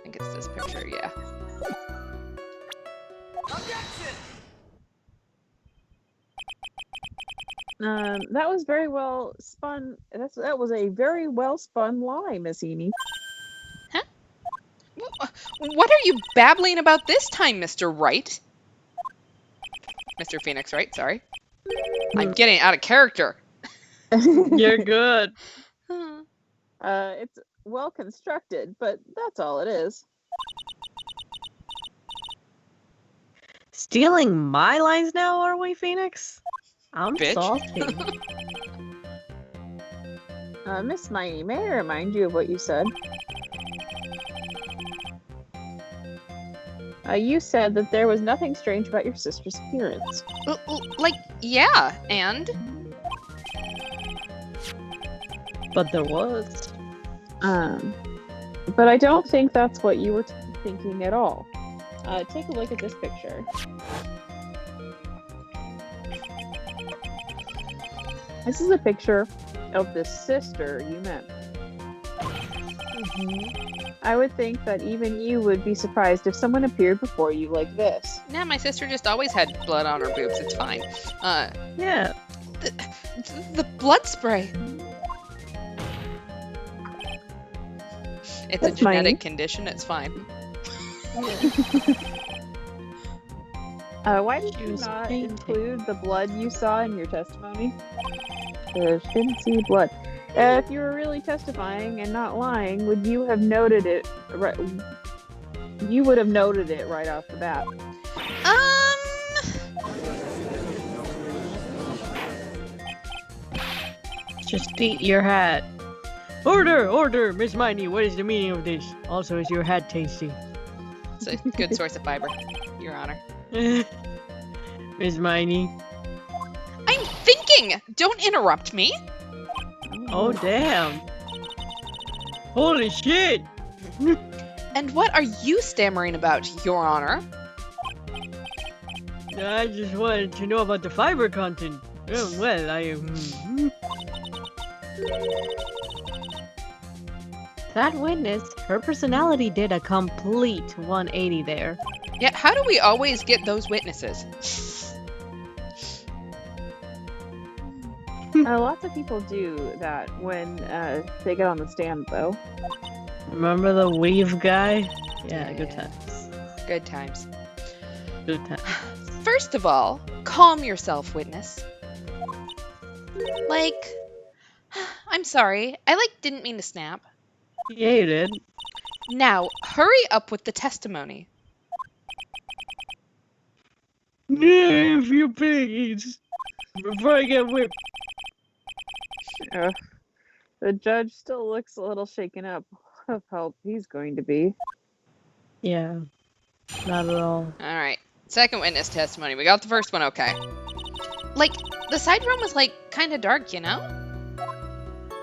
think it's this picture, yeah. That was very well spun. That was a very well spun lie, Miss Eni. What are you babbling about this time, Mr. Wright? Mr. Phoenix Wright, sorry. I'm getting out of character. You're good. It's well constructed, but that's all it is. Stealing my lines now, are we, Phoenix? I'm Bitch. salty. Miss Miney, may I remind you of what you said? You said that there was nothing strange about your sister's appearance. Like, yeah, and? But there was. But I don't think that's what you were thinking at all. Take a look at this picture. This is a picture of the sister you met. I would think that even you would be surprised if someone appeared before you like this. Nah, my sister just always had blood on her boobs. It's fine. Yeah. The blood spray. It's That's a genetic mine. condition. It's fine. Why did She you was not fainting. include the blood you saw in your testimony? She didn't see blood. If you were really testifying and not lying, would you have noted it? Right, you would have noted it right off the bat. Just eat your hat. Order, Miss Miney. What is the meaning of this? Also, is your hat tasty? It's a good source of fiber, Your Honor. Miss Miney. I'm thinking! Don't interrupt me! Oh, damn. Holy shit! And what are you stammering about, Your Honor? I just wanted to know about the fiber content. Well, I That witness, her personality did a complete 180 there. Yeah, how do we always get those witnesses? Lots of people do that when they get on the stand, though. remember the weave guy? Yeah, good times. Good times. Good times. First of all, calm yourself, witness. Like, I'm sorry. I didn't mean to snap. Yeah, you did. Now, hurry up with the testimony. Yeah, if you please. Before I get whipped. The judge still looks a little shaken up of how he's going to be. Yeah. Not at all. All right. Second witness testimony. We got the first one okay. The side room was, kind of dark, you know?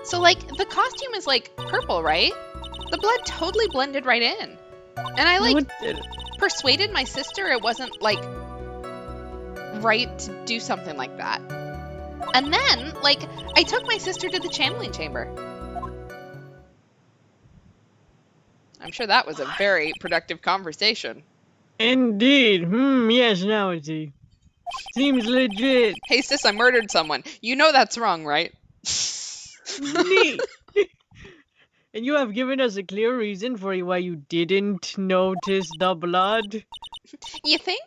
So, the costume is, purple, right? The blood totally blended right in. And I, What did it? persuaded my sister it wasn't, right to do something like that. And then, I took my sister to the channeling chamber. I'm sure that was a very productive conversation. Indeed. Yes, now I see. Seems legit. Hey, sis, I murdered someone. You know that's wrong, right? Neat. And you have given us a clear reason for why you didn't notice the blood? You think?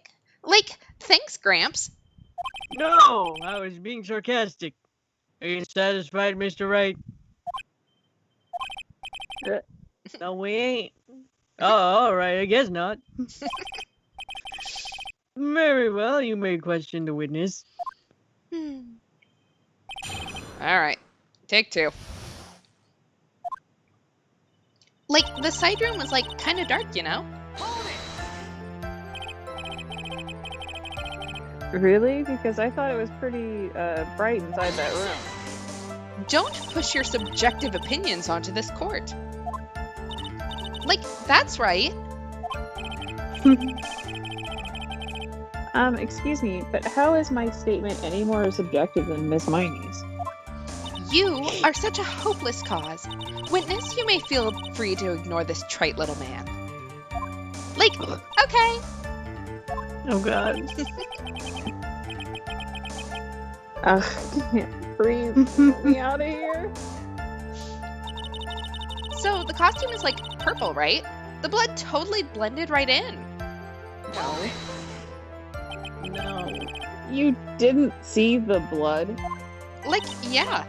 Thanks, Gramps. No, I was being sarcastic. Are you satisfied, Mr. Wright? No, we ain't. Oh, alright, I guess not. Very well, you may question the witness. All right. Take two. The side room was, kind of dark, you know? Really? Because I thought it was pretty bright inside that room. Don't push your subjective opinions onto this court. That's right. Excuse me, but how is my statement any more subjective than Miss Miney's? You are such a hopeless cause. Witness, you may feel free to ignore this trite little man. Okay. Oh god. Ugh, I can't breathe. Get me out of here. So the costume is purple, right? The blood totally blended right in. No. No. You didn't see the blood? Yeah.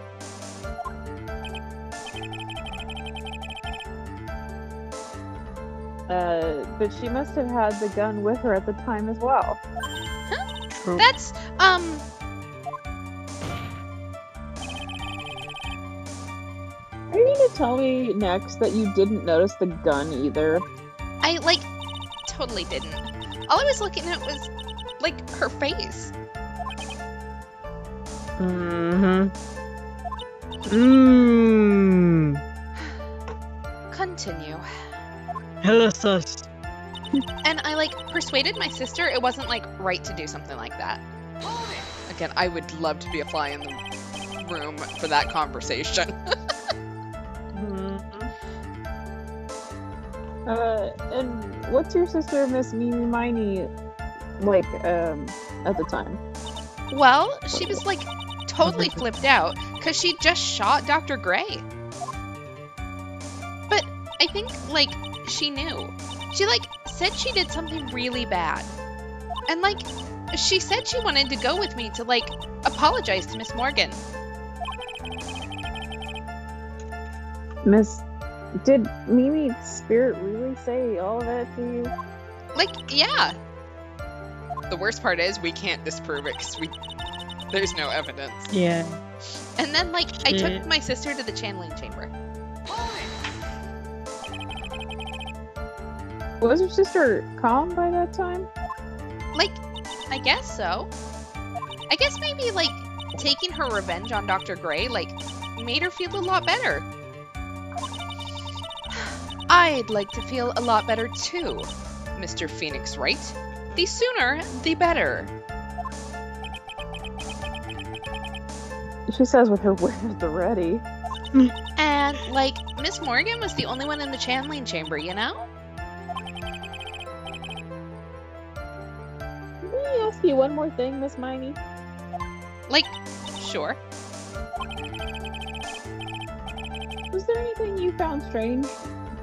But she must have had the gun with her at the time as well. True. That's, Are you gonna tell me next that you didn't notice the gun either? I, totally didn't. All I was looking at was, her face. Continue. Hella sus. And I, persuaded my sister it wasn't, right to do something like that. Again, I would love to be a fly in the room for that conversation. And what's your sister, Miss Mimi Miney, at the time? Well, she was, totally flipped out, because she just shot Dr. Gray. But I think, she knew. She, said she did something really bad. And, she said she wanted to go with me to, apologize to Miss Morgan. Did Mimi's spirit really say all that to you? Yeah. The worst part is we can't disprove it because there's no evidence. Yeah. And then, I took my sister to the channeling chamber. Was your sister calm by that time? I guess so. I guess maybe, taking her revenge on Dr. Gray, made her feel a lot better. I'd like to feel a lot better too, Mr. Phoenix Wright. The sooner, the better. She says with her whip at the ready. And, Miss Morgan was the only one in the channeling chamber, you know? Let me ask you one more thing, Miss Miney. Sure. Was there anything you found strange,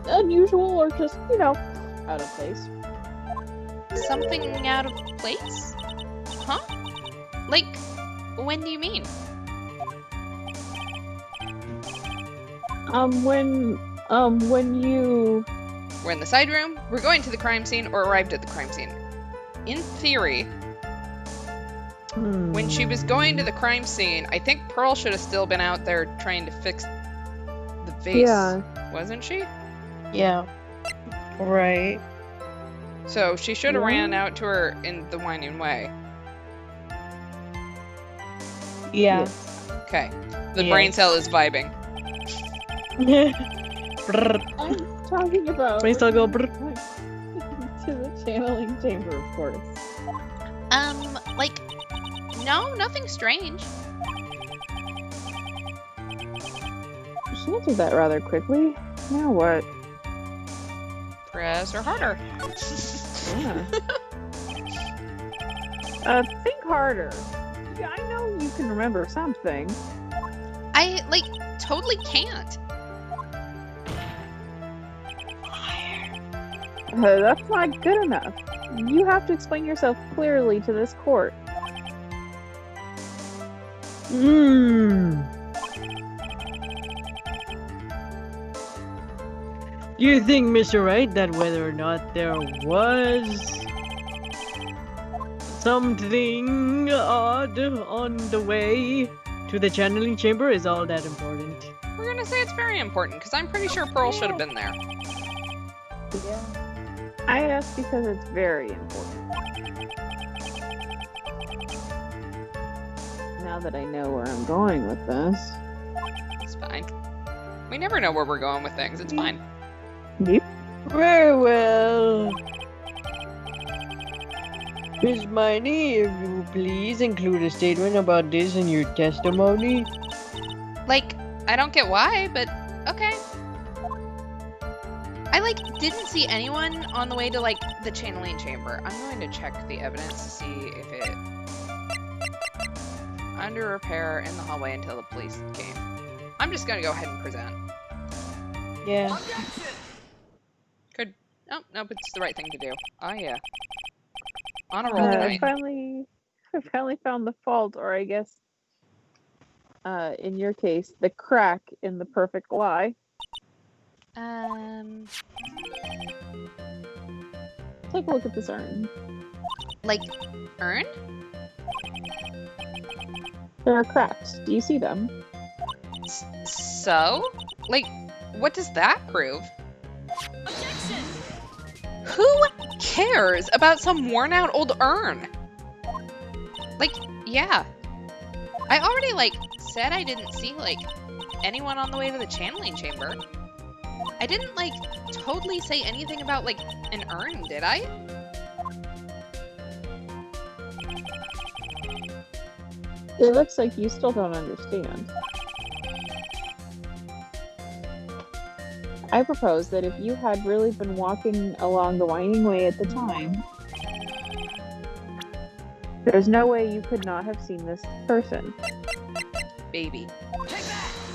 unusual, or just, out of place? Something out of place? Huh? When do you mean? When you... We're in the side room, we're going to the crime scene, or arrived at the crime scene. In theory, when she was going to the crime scene, I think Pearl should have still been out there trying to fix the vase. Yeah. Wasn't she? Yeah. Right. So she should have Yeah. ran out to her in the winding way. Yeah. Okay. The Yes. brain cell is vibing. Brrr. I'm talking about... Brain cell go brrr. to the channeling chamber, of course. Like, no, nothing strange. She answered that rather quickly. Now what? Press her harder. Yeah. Think harder. Yeah, I know you can remember something. I, like, totally can't. That's not good enough. You have to explain yourself clearly to this court. Do you think, Mr. Wright, that whether or not there was something odd on the way to the channeling chamber is all that important? We're gonna say it's very important, because I'm pretty sure Pearl should have been there. Yeah. I ask because it's very important. Now that I know where I'm going with this. It's fine. We never know where we're going with things. It's fine. Yep. Very well. Miss Miney, if you please include a statement about this in your testimony. Like, I don't get why, but okay. I, like, didn't see anyone on the way to, like, the channeling chamber. I'm going to check the evidence to see if it... Under repair in the hallway until the police came. I'm just gonna go ahead and present. Yeah. Could... Oh, nope, it's the right thing to do. Oh, yeah. On a roll I tonight. finally found the fault, or I guess, in your case, the crack in the perfect lie. Take a look at this urn. Like, urn? There are cracks. Do you see them? So? Like, what does that prove? Who cares about some worn out old urn? Like, yeah. I already, like, said I didn't see, like, anyone on the way to the channeling chamber. I didn't, like, totally say anything about, like, an urn, did I? It looks like you still don't understand. I propose that if you had really been walking along the winding way at the time, there's no way you could not have seen this person. Baby.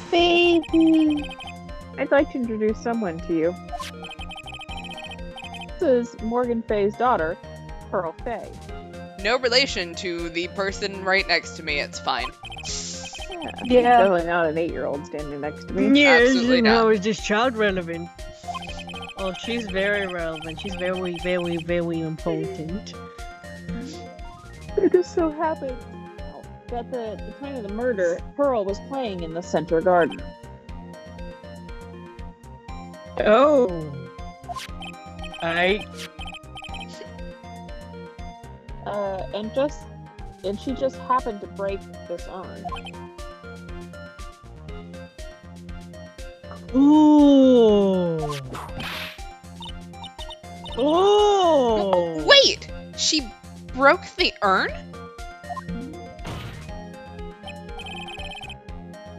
Baby! I'd like to introduce someone to you. This is Morgan Fay's daughter, Pearl Fay. No relation to the person right next to me, it's fine. Yeah. Definitely not an 8-year-old standing next to me. Yes, Absolutely no, not. it's just child relevant. Oh, she's very relevant. She's very, very, very important. It just so happened that the time of the murder, Pearl was playing in the center garden. Oh. And she just happened to break this arm. Ooh. Oh. Wait! She broke the urn?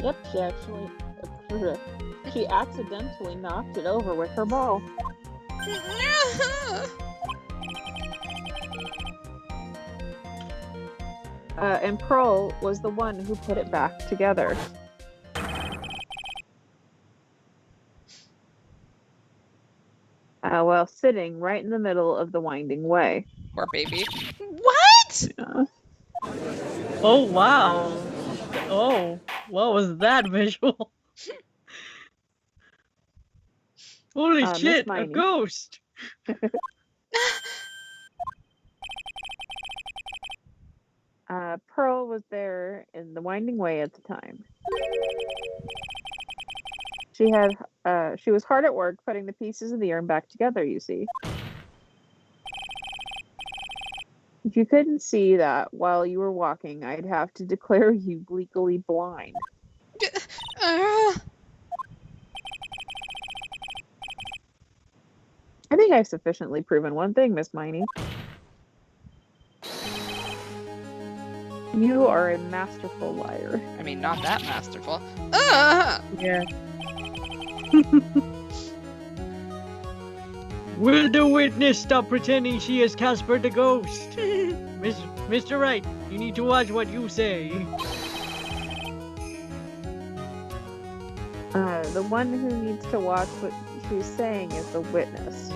Yep, she accidentally knocked it over with her ball. And Pearl was the one who put it back together. While sitting right in the middle of the winding way. Poor baby. What? Yeah. Oh, wow. Oh, what was that visual? Holy Miss shit, a Miney. ghost! Pearl was there in the Winding Way at the time. She was hard at work putting the pieces of the urn back together, you see. If you couldn't see that while you were walking, I'd have to declare you legally blind. Uh, I think I've sufficiently proven one thing, Miss Miney. You are a masterful liar. I mean, not that masterful. Yeah. Will the witness stop pretending she is Casper the Ghost? Mr. Wright, you need to watch what you say. The one who needs to watch what she's saying is the witness.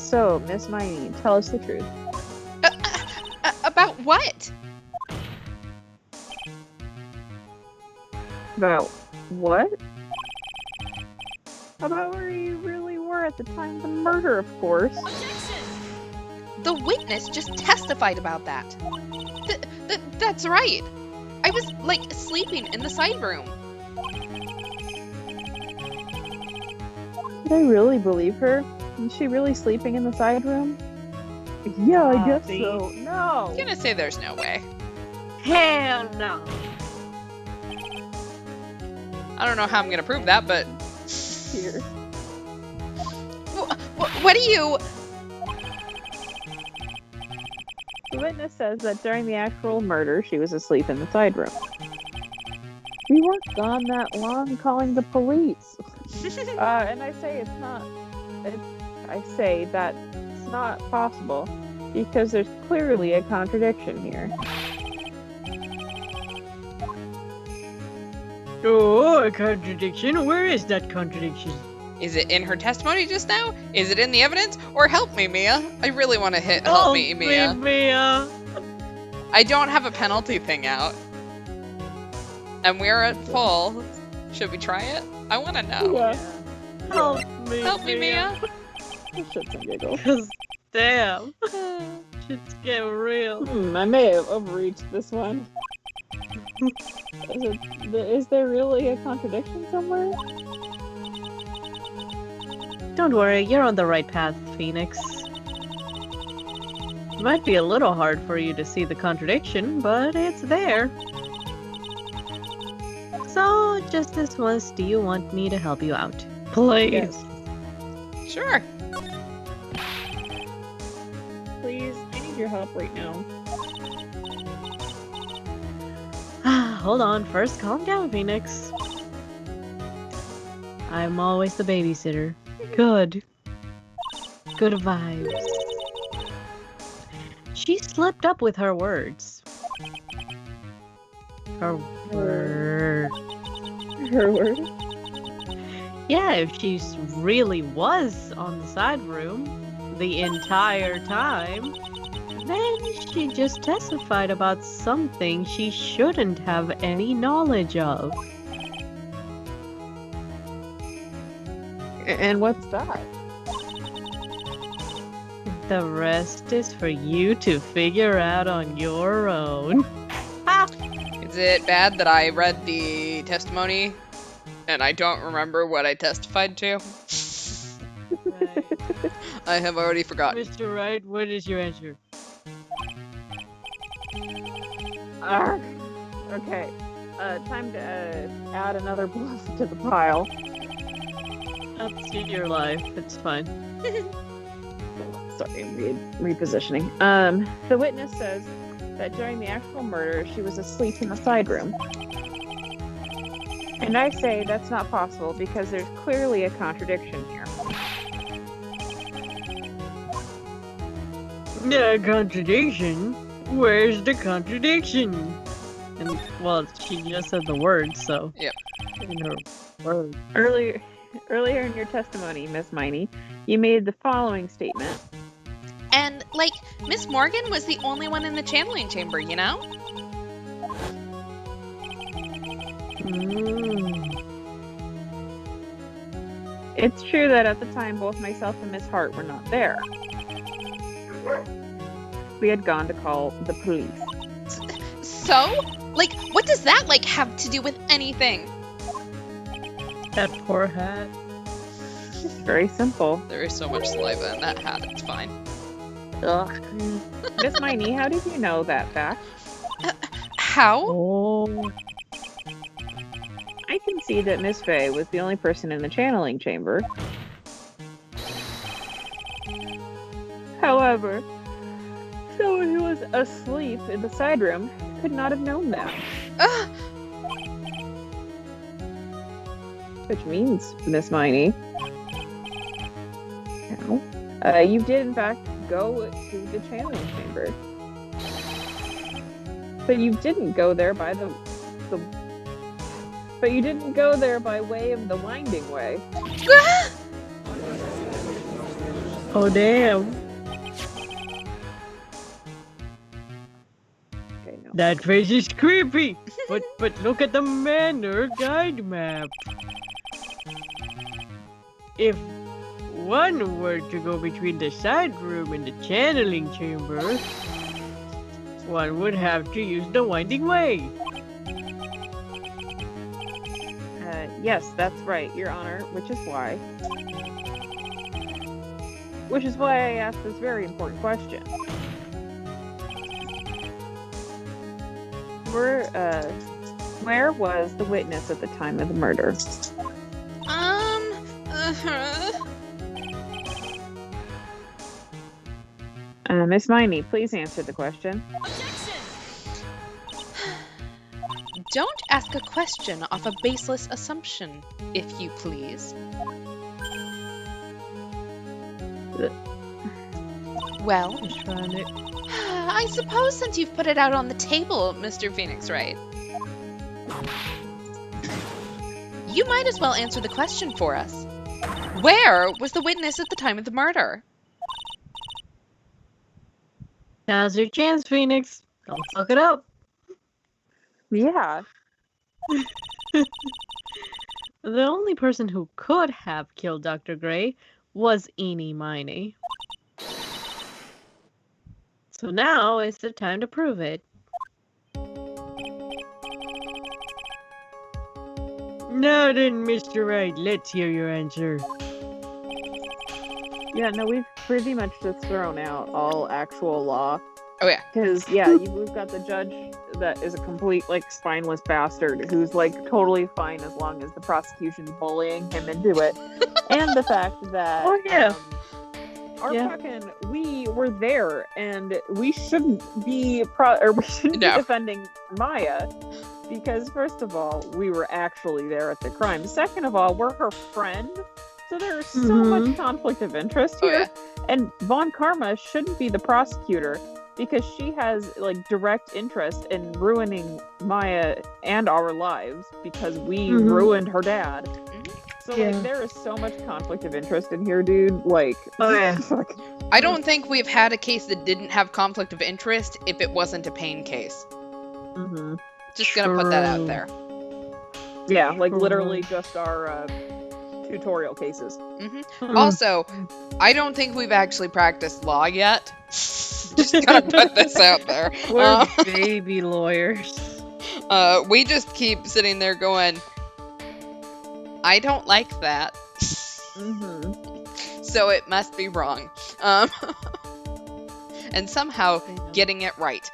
So, Miss Miney, tell us the truth. About what? About what? About where you really were at the time of the murder, of course. The witness just testified about that. That's right. I was, like, sleeping in the side room. Did I really believe her? Is she really sleeping in the side room? Yeah, I guess Coffee. so. No! I'm gonna say there's no way. Hell no. I don't know how I'm gonna prove that, but... Here. What do you... The witness says that during the actual murder, she was asleep in the side room. We weren't gone that long calling the police. And I say it's not. I say that it's not possible because there's clearly a contradiction here. Oh, a contradiction? Where is that contradiction? Is it in her testimony just now? Is it in the evidence? Or help me, Mia. I really want to help me, Mia. Mia. I don't have a penalty thing out. And we're at full. Should we try it? I want to know. Yeah. Help me, Help me, Mia. Shits and giggles. Cause damn, shit's getting real. I may have overreached this one. Is there really a contradiction somewhere? Don't worry, you're on the right path, Phoenix. It might be a little hard for you to see the contradiction, but it's there. So, just this once, do you want me to help you out? Please. Yes. Sure. Please, I need your help right now. Hold on, first calm down, Phoenix. I'm always the babysitter. Good. Good vibes. She slipped up with her words. Her word. Her word? Yeah, if she really was on the side room the entire time, then she just testified about something she shouldn't have any knowledge of. And what's that? The rest is for you to figure out on your own. Is it bad that I read the testimony and I don't remember what I testified to? Right. I have already forgotten. Mr. Wright, what is your answer? Okay. Time to add another bluff to the pile. Up to your life, it's fine. Sorry, repositioning. The witness says that during the actual murder, she was asleep in the side room. And I say that's not possible because there's clearly a contradiction here. The contradiction? Where's the contradiction? And, well, she just said the word, so. Yep. In her word. Earlier in your testimony, Miss Miney, you made the following statement. And, like, Miss Morgan was the only one in the channeling chamber, you know? It's true that at the time, both myself and Miss Hart were not there. We had gone to call the police. So? Like, what does that, like, have to do with anything? That poor hat. It's very simple. There is so much saliva in that hat, it's fine. Ugh. Miss Miney, how did you know that fact? How? Oh. I can see that Miss Fay was the only person in the channeling chamber. However, someone who was asleep in the side room could not have known that. Which means, Miss Miney, you did in fact go to the channeling chamber. But you didn't go there by But you didn't go there by way of the winding way. Oh, damn. Okay, no. That face is creepy. But look at the manor guide map. If one were to go between the side room and the channeling chamber, one would have to use the winding way. Yes, that's right, Your Honor, which is why I asked this very important question. Where was the witness at the time of the murder? Miss Miney, please answer the question. Don't ask a question off a baseless assumption, if you please. Well, I suppose since you've put it out on the table, Mr. Phoenix Wright, you might as well answer the question for us. Where was the witness at the time of the murder? Now's your chance, Phoenix. Don't fuck it up. Yeah. The only person who could have killed Dr. Gray was Eenie Miney. So now is the time to prove it. Now then, Mr. Wright, let's hear your answer. Yeah, no, we've pretty much just thrown out all actual law. Oh yeah. Because, we've got the judge that is a complete, like, spineless bastard who's, like, totally fine as long as the prosecution's bullying him into it. And the fact that... Oh, yeah. We were there, and we shouldn't be be defending Maya, because first of all, we were actually there at the crime. Second of all, we're her friend, so there's so much conflict of interest here. Oh, yeah. And Von Karma shouldn't be the prosecutor, because she has, like, direct interest in ruining Maya and our lives, because we ruined her dad. So, like, there is so much conflict of interest in here, dude. Like, I don't think we've had a case that didn't have conflict of interest if it wasn't a pain case. Just gonna put that out there. Yeah, like, literally just our tutorial cases. Also, I don't think we've actually practiced law yet. Just gonna put this out there. We're baby lawyers. We just keep sitting there going, I don't like that. So it must be wrong. And somehow getting it right.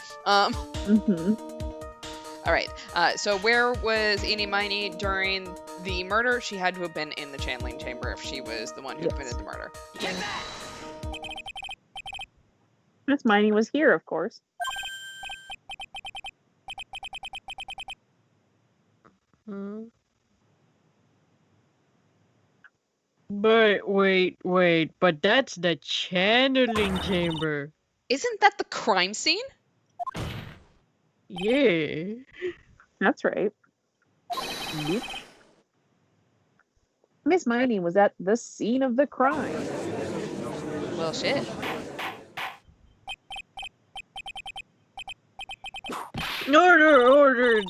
Alright, so where was Eenie Miney during the murder? She had to have been in the channeling chamber if she was the one who committed the murder. Miss Miney was here, of course. But wait, but that's the channeling chamber. Isn't that the crime scene? Yeah. That's right. Miss Miney was at the scene of the crime. Well, shit. Order!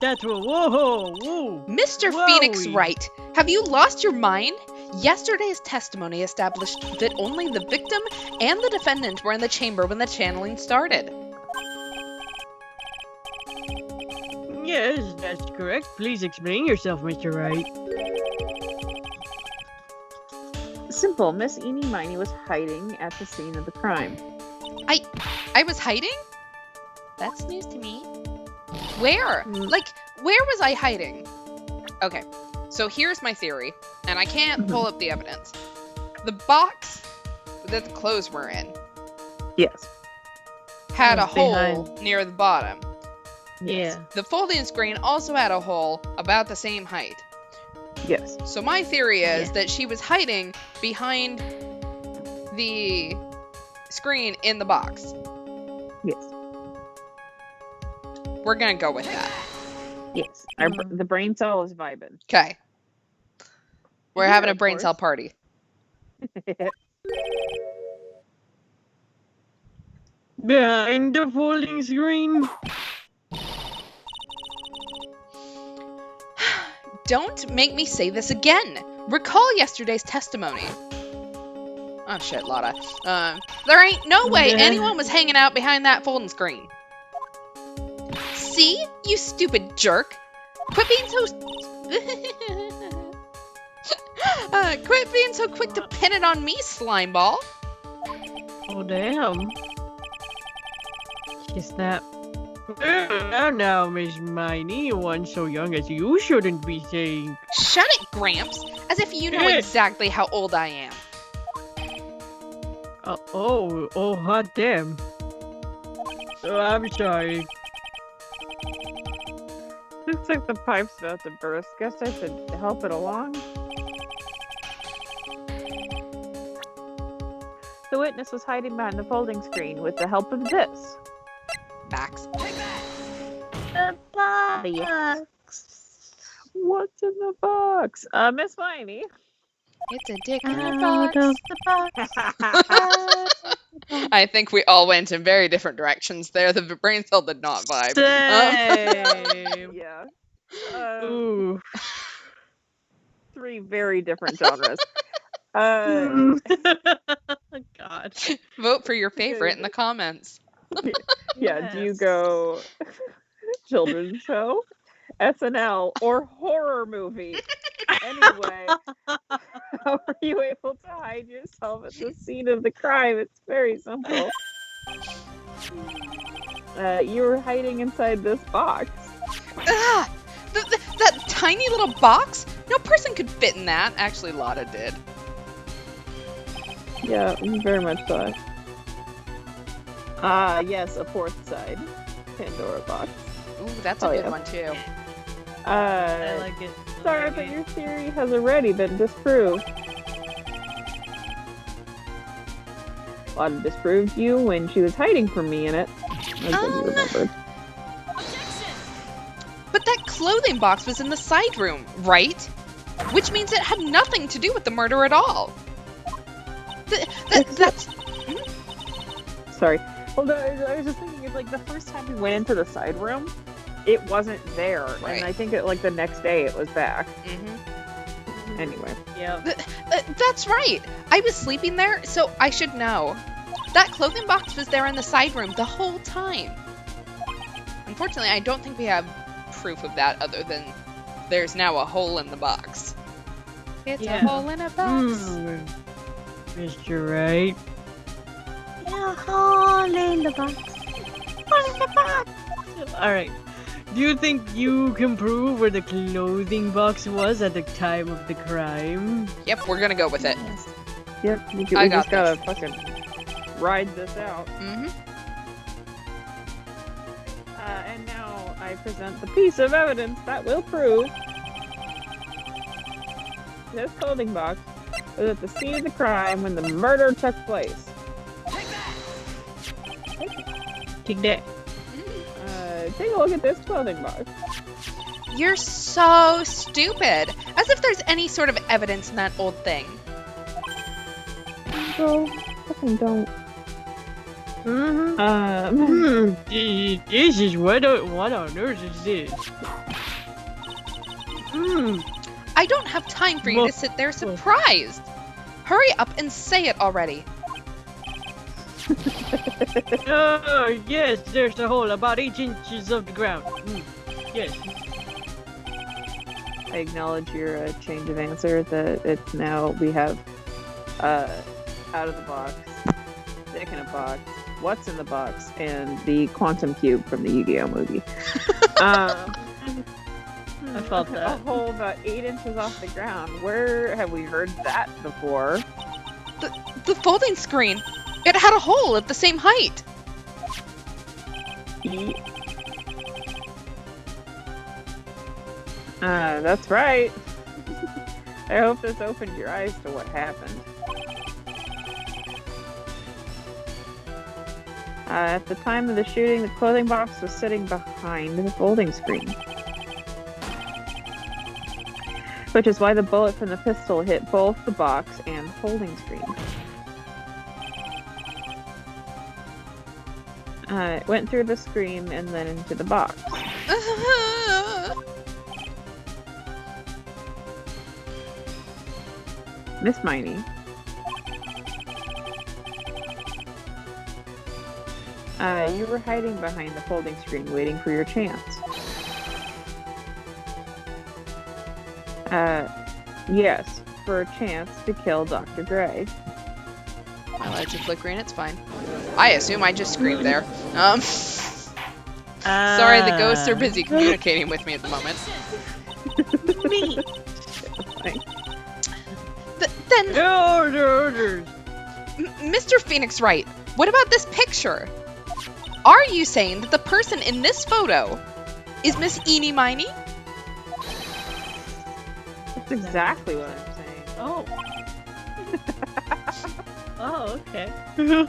That's whoa! Mr. Whoa. Phoenix Wright, have you lost your mind? Yesterday's testimony established that only the victim and the defendant were in the chamber when the channeling started. Yes, that's correct. Please explain yourself, Mr. Wright. Simple. Miss Eenie Miney was hiding at the scene of the crime. I was hiding? That's news to me. Where? Like, where was I hiding? Okay, so here's my theory, and I can't pull up the evidence. The box that the clothes were in Yes. had a Was hole behind. near the bottom. Yeah. The folding screen also had a hole about the same height. Yes. So my theory is Yeah. that she was hiding behind the screen in the box. Yes. We're gonna go with that. Yes. The brain cell is vibing. Okay. We're Yeah, having a of brain course. cell party. Behind the folding screen? Don't make me say this again. Recall yesterday's testimony. Oh shit, Lotta. There ain't no way Yeah. anyone was hanging out behind that folding screen. See, you stupid jerk. Quit being so... quit being so quick to pin it on me, slimeball. Oh, damn. She snapped. Now, Miss Miney, one so young as you shouldn't be saying. Shut it, Gramps. As if you know exactly how old I am. Oh, hot damn. Oh, I'm sorry. Looks like the pipe's about to burst. Guess I should help it along. The witness was hiding behind the folding screen with the help of this. Max. The box. What's in the box? Miss Miney. It's a dick in a Out box. of the box. I think we all went in very different directions there. The brain cell did not vibe. Same. Yeah. Ooh. 3 very different genres. God. Vote for your favorite in the comments. Yeah, do you Yes. go children's show, SNL, or horror movie? Anyway, how were you able to hide yourself at the scene of the crime? It's very simple. You were hiding inside this box. Ah! That tiny little box? No person could fit in that. Actually, Lotta did. Yeah, very much so. Yes, a fourth side Pandora box. Ooh, that's Oh, a good yeah. one too. I like it. I Sorry, like but it. your theory has already been disproved. Lotta disproved you when she was hiding from me in it. I think you remembered. But that clothing box was in the side room, right? Which means it had nothing to do with the murder at all. That's... Sorry. Well, no, I was just thinking, it's like the first time we went into the side room, it wasn't there, Right. and I think like the next day it was back. Mhm. Anyway, Yep. That's right. I was sleeping there, so I should know. That clothing box was there in the side room the whole time. Unfortunately, I don't think we have proof of that other than there's now a hole in the box. It's Yeah. a hole in a box. Mr. Wright. Yeah, hole in the box. Hole in the box. Alright. Do you think you can prove where the clothing box was at the time of the crime? Yep, we're gonna go with it. yep, we I got just gotta fucking ride this out. Mm-hmm. And now I present the piece of evidence that will prove this clothing box was at the scene of the crime when the murder took place. Take that. Take a look at this clothing box. You're so stupid. As if there's any sort of evidence in that old thing. So, fucking don't. Mm-hmm. This is what on earth is this? I don't have time for you to sit there surprised. Hurry up and say it already. Oh, yes, there's a hole about 8 inches of the ground. Yes. I acknowledge your change of answer that it's now we have out of the box, stick in a box, what's in the box, and the quantum cube from the Yu-Gi-Oh movie. I felt A that. hole about 8 inches off the ground. Where have we heard that before? The folding screen. It had a hole at the same height. That's right. I hope this opened your eyes to what happened. At the time of the shooting, the clothing box was sitting behind the folding screen. Which is why the bullet from the pistol hit both the box and the folding screen. It went through the screen and then into the box. Miss Miney. You were hiding behind the folding screen waiting for your chance. Yes, for a chance to kill Dr. Gray. My lights are flickering, it's fine. I assume I just screamed there. Sorry, the ghosts are busy communicating with me at the moment. Me. Then, Orders. Mr. Phoenix Wright, what about this picture? Are you saying that the person in this photo is Miss Eenie Miney? That's exactly what I'm saying. Oh. Oh, okay. Miss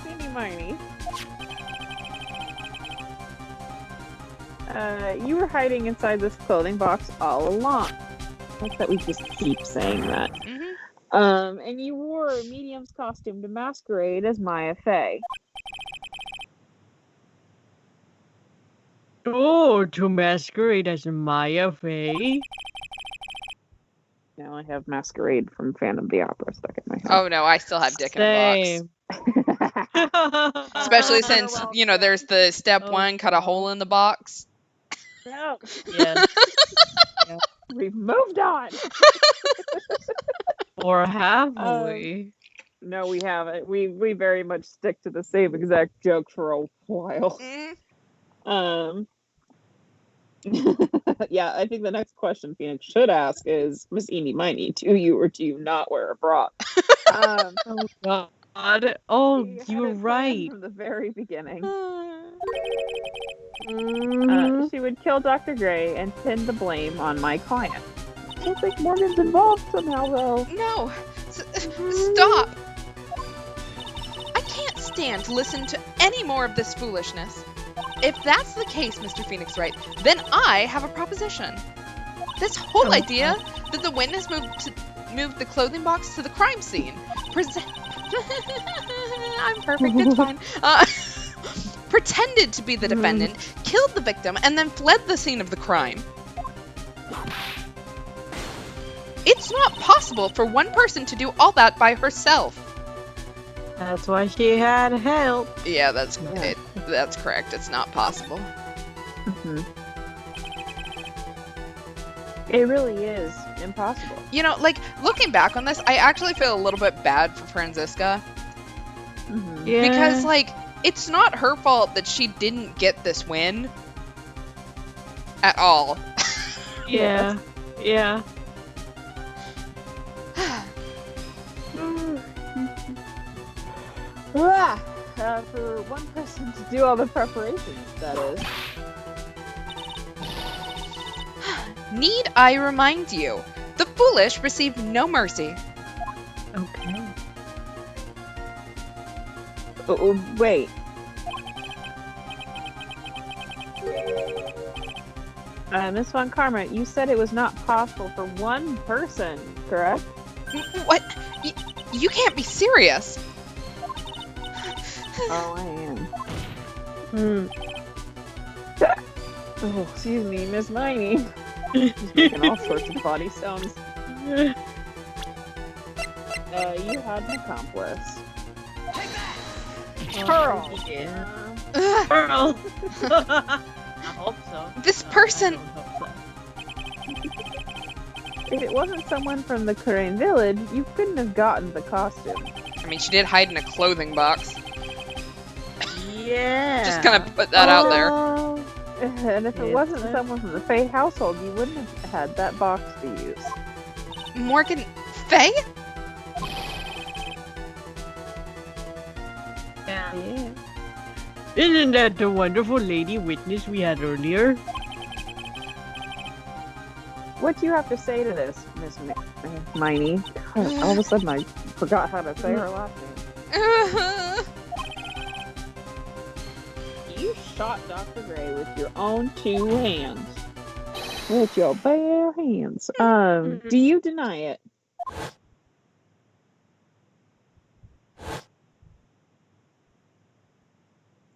Eenie Miney. You were hiding inside this clothing box all along. Not that we just keep saying that. Mm-hmm. And you wore a medium's costume to masquerade as Maya Fey. Oh, to masquerade as Maya Fey. Now I have Masquerade from Phantom of the Opera stuck in my head. Oh no, I still have Dick in a box. Especially since, you know, there's the step Oh, one, cut a hole in the box. No, Yes. we've moved on. Or have Um, we? No, we haven't. We very much stick to the same exact joke for a while. Mm. Yeah, I think the next question Phoenix should ask is, Miss Eenie Miney, do you or do you not wear a bra? Oh God. Oh, She had you're it planned right. from the very beginning. Mhm. She would kill Dr. Gray and pin the blame on my client. I don't think Morgan's involved somehow, though. No! Stop! I can't stand to listen to any more of this foolishness. If that's the case, Mr. Phoenix Wright, then I have a proposition. This whole idea that the witness moved the clothing box to the crime scene. I'm perfect, it's fine. Pretended to be the defendant, killed the victim, and then fled the scene of the crime. It's not possible for one person to do all that by herself. That's why she had help. Yeah, that's correct. It's not possible. It really is impossible. You know, like, looking back on this, I actually feel a little bit bad for Franziska. Yeah. Because, like, it's not her fault that she didn't get this win. At all. Yeah. Yeah. For one person to do all the preparations, that is. Need I remind you, the foolish receive no mercy. Okay. Wait. Miss Von Karma, you said it was not possible for one person, correct? What? You can't be serious. Oh, I am. Oh, excuse me, Miss Miney. He's making all sorts of body sounds. You had an accomplice. Pearl. Yeah. Ugh, Pearl. I hope so. This No, person- I don't hope If it wasn't someone from the Korean village, you couldn't have gotten the costume. I mean, she did hide in a clothing box. so. Yeah. Just gonna put that out there. Oh. And if it Yes, wasn't sir. someone from the Faye household, you wouldn't have had that box to use. Morgan Faye? Yeah. Yeah. Isn't that the wonderful lady witness we had earlier? What do you have to say to this, Miss Miney? God, all of a sudden, I forgot how to say her last name. You shot Dr. Gray with your own 2 hands. With your bare hands. Do you deny it?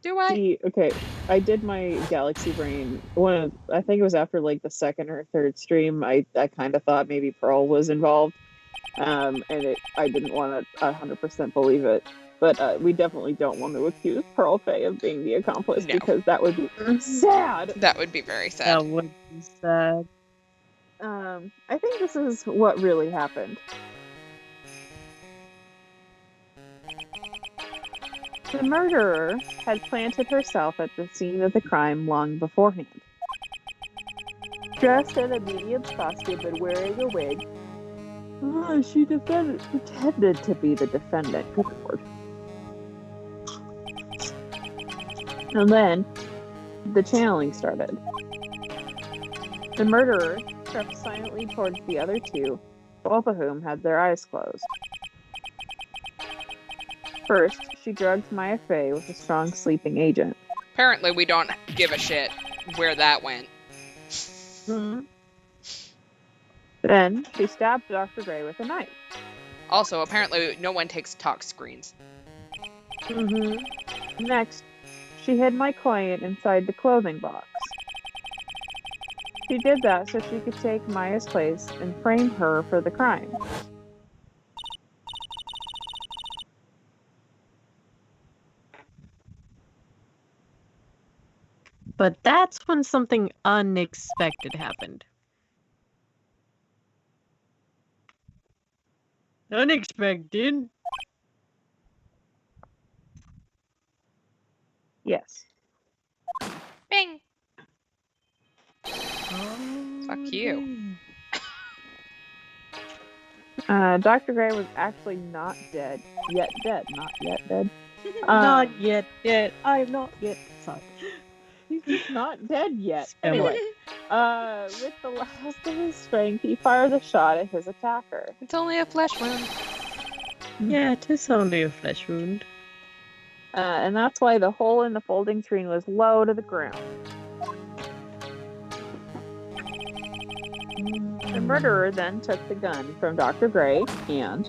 Do I? Okay, I did my Galaxy Brain. I think it was after like the second or third stream. I kind of thought maybe Pearl was involved, and I didn't want to 100% believe it. But we definitely don't want to accuse Pearl Faye of being the accomplice No. because that would be sad. That would be very sad. That would be sad. I think this is what really happened. The murderer had planted herself at the scene of the crime long beforehand. Dressed in a medium's costume and wearing a wig, she pretended to be the defendant. Good lord. And then the channeling started. The murderer crept silently towards the other 2, both of whom had their eyes closed. First, she drugged Maya Fey with a strong sleeping agent. Apparently, we don't give a shit where that went. Then, she stabbed Dr. Gray with a knife. Also, apparently, no one takes talk screens. Next, she hid my client inside the clothing box. She did that so she could take Maya's place and frame her for the crime. But that's when something unexpected happened. Unexpected. Yes. Bing! Oh, Fuck you. Dr. Gray was actually not dead. Yet dead. Not yet dead. Not yet dead. I'm not yet. Sorry. He's not dead yet. Scam. Anyway, with the last of his strength, he fired a shot at his attacker. It's only a flesh wound. Yeah, it is only a flesh wound. And that's why the hole in the folding screen was low to the ground. The murderer then took the gun from Dr. Gray and...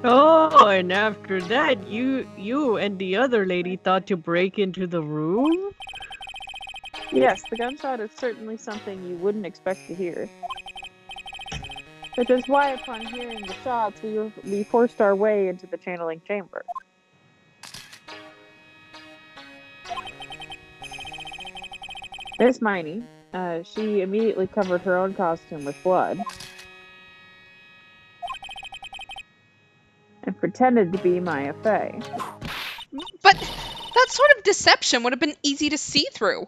Oh, and after that, you and the other lady thought to break into the room? Yes, the gunshot is certainly something you wouldn't expect to hear. Which is why, upon hearing the shots, we forced our way into the channeling chamber. Miss Miney, she immediately covered her own costume with blood and pretended to be Maya Fey. But that sort of deception would have been easy to see through.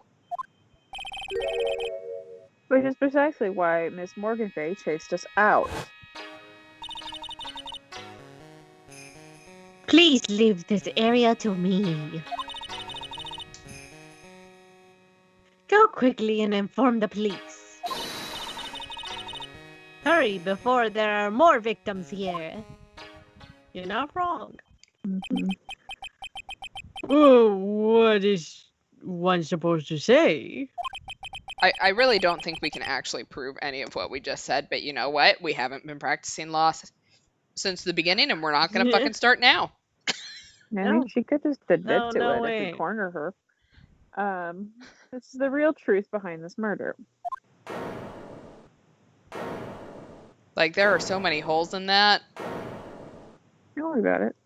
Which is precisely why Miss Morgan Fey chased us out. Please leave this area to me. Go quickly and inform the police. Hurry before there are more victims here. You're not wrong. Oh, what is one supposed to say? I really don't think we can actually prove any of what we just said, but you know what? We haven't been practicing law since the beginning, and we're not gonna Yeah. fucking start now. I No. mean, she could just admit No, to no it if way. we corner her. This is the real truth behind this murder. Like, there are so many holes in that. Don't worry about it.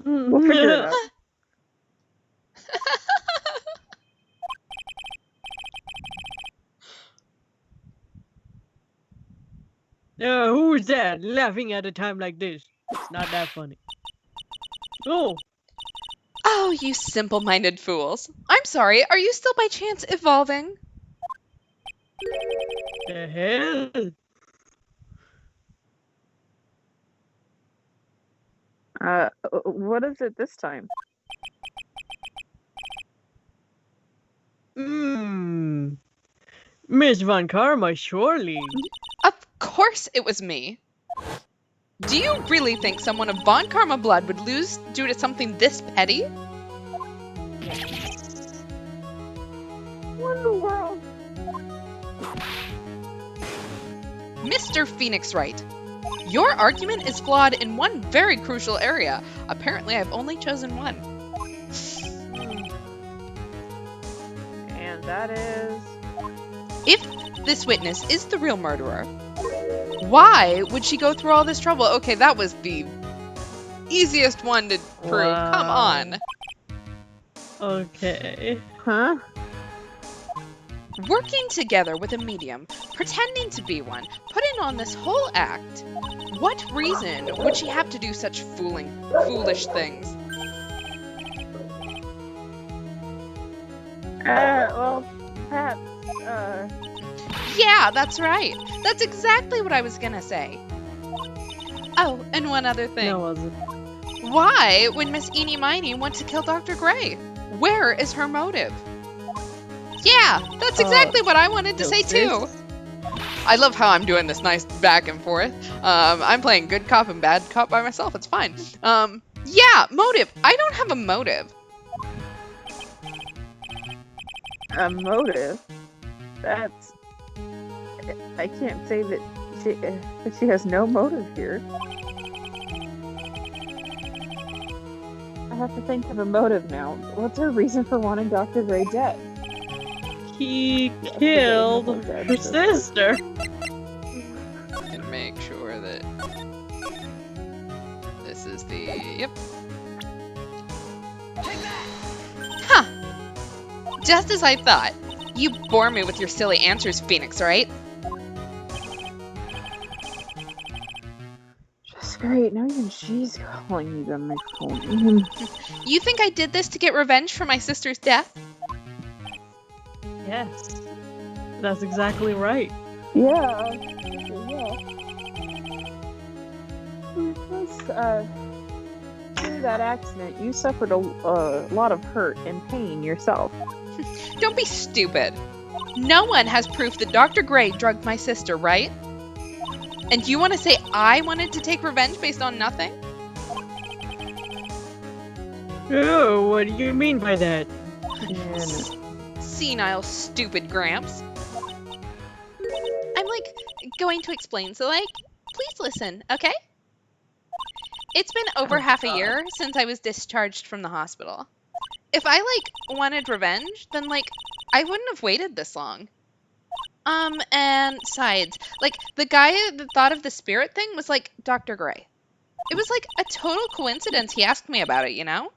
We'll figure it out. Who's that laughing at a time like this? It's not that funny. Oh, Oh, you simple-minded fools. I'm sorry, are you still by chance evolving? the hell? What is it this time? Miss Von Karma, surely. Of course it was me. Do you really think someone of Von Karma blood would lose due to something this petty? What in the world? Mr. Phoenix Wright, your argument is flawed in one very crucial area. Apparently, I've only chosen one. And that is... If this witness is the real murderer, why would she go through all this trouble? Okay, that was the easiest one to prove. Wow. Come on. Okay. Huh? Working together with a medium, pretending to be one, putting on this whole act. What reason would she have to do such foolish things? Well, perhaps, Yeah, that's right. That's exactly what I was gonna say. Oh, and one other thing. No, wasn't. Why would Miss Eenie Miney want to kill Dr. Gray? Where is her motive? Yeah, that's exactly what I wanted to say too. I love how I'm doing this nice back and forth. I'm playing good cop and bad cop by myself. It's fine. Yeah, motive. I don't have a motive. a motive. That's... I can't say that she has no motive here. I have to think of a motive now. What's her reason for wanting Dr. Gray dead? He killed her sister. And make sure that this is the... Yep. Huh. Just as I thought. You bore me with your silly answers, Phoenix, right? Just great. Now even she's calling me the microphone. You think I did this to get revenge for my sister's death? Yes. That's exactly right. Yeah. Through that accident, you suffered a lot of hurt and pain yourself. Don't be stupid. No one has proof that Dr. Gray drugged my sister, right? And you want to say I wanted to take revenge based on nothing? Oh, what do you mean by that? Senile, stupid Gramps. I'm, going to explain, so, please listen, okay? It's been over half a year since I was discharged from the hospital. If I, wanted revenge, then, I wouldn't have waited this long. And sides, the guy that thought of the spirit thing was, Dr. Gray. It was, a total coincidence he asked me about it, you know?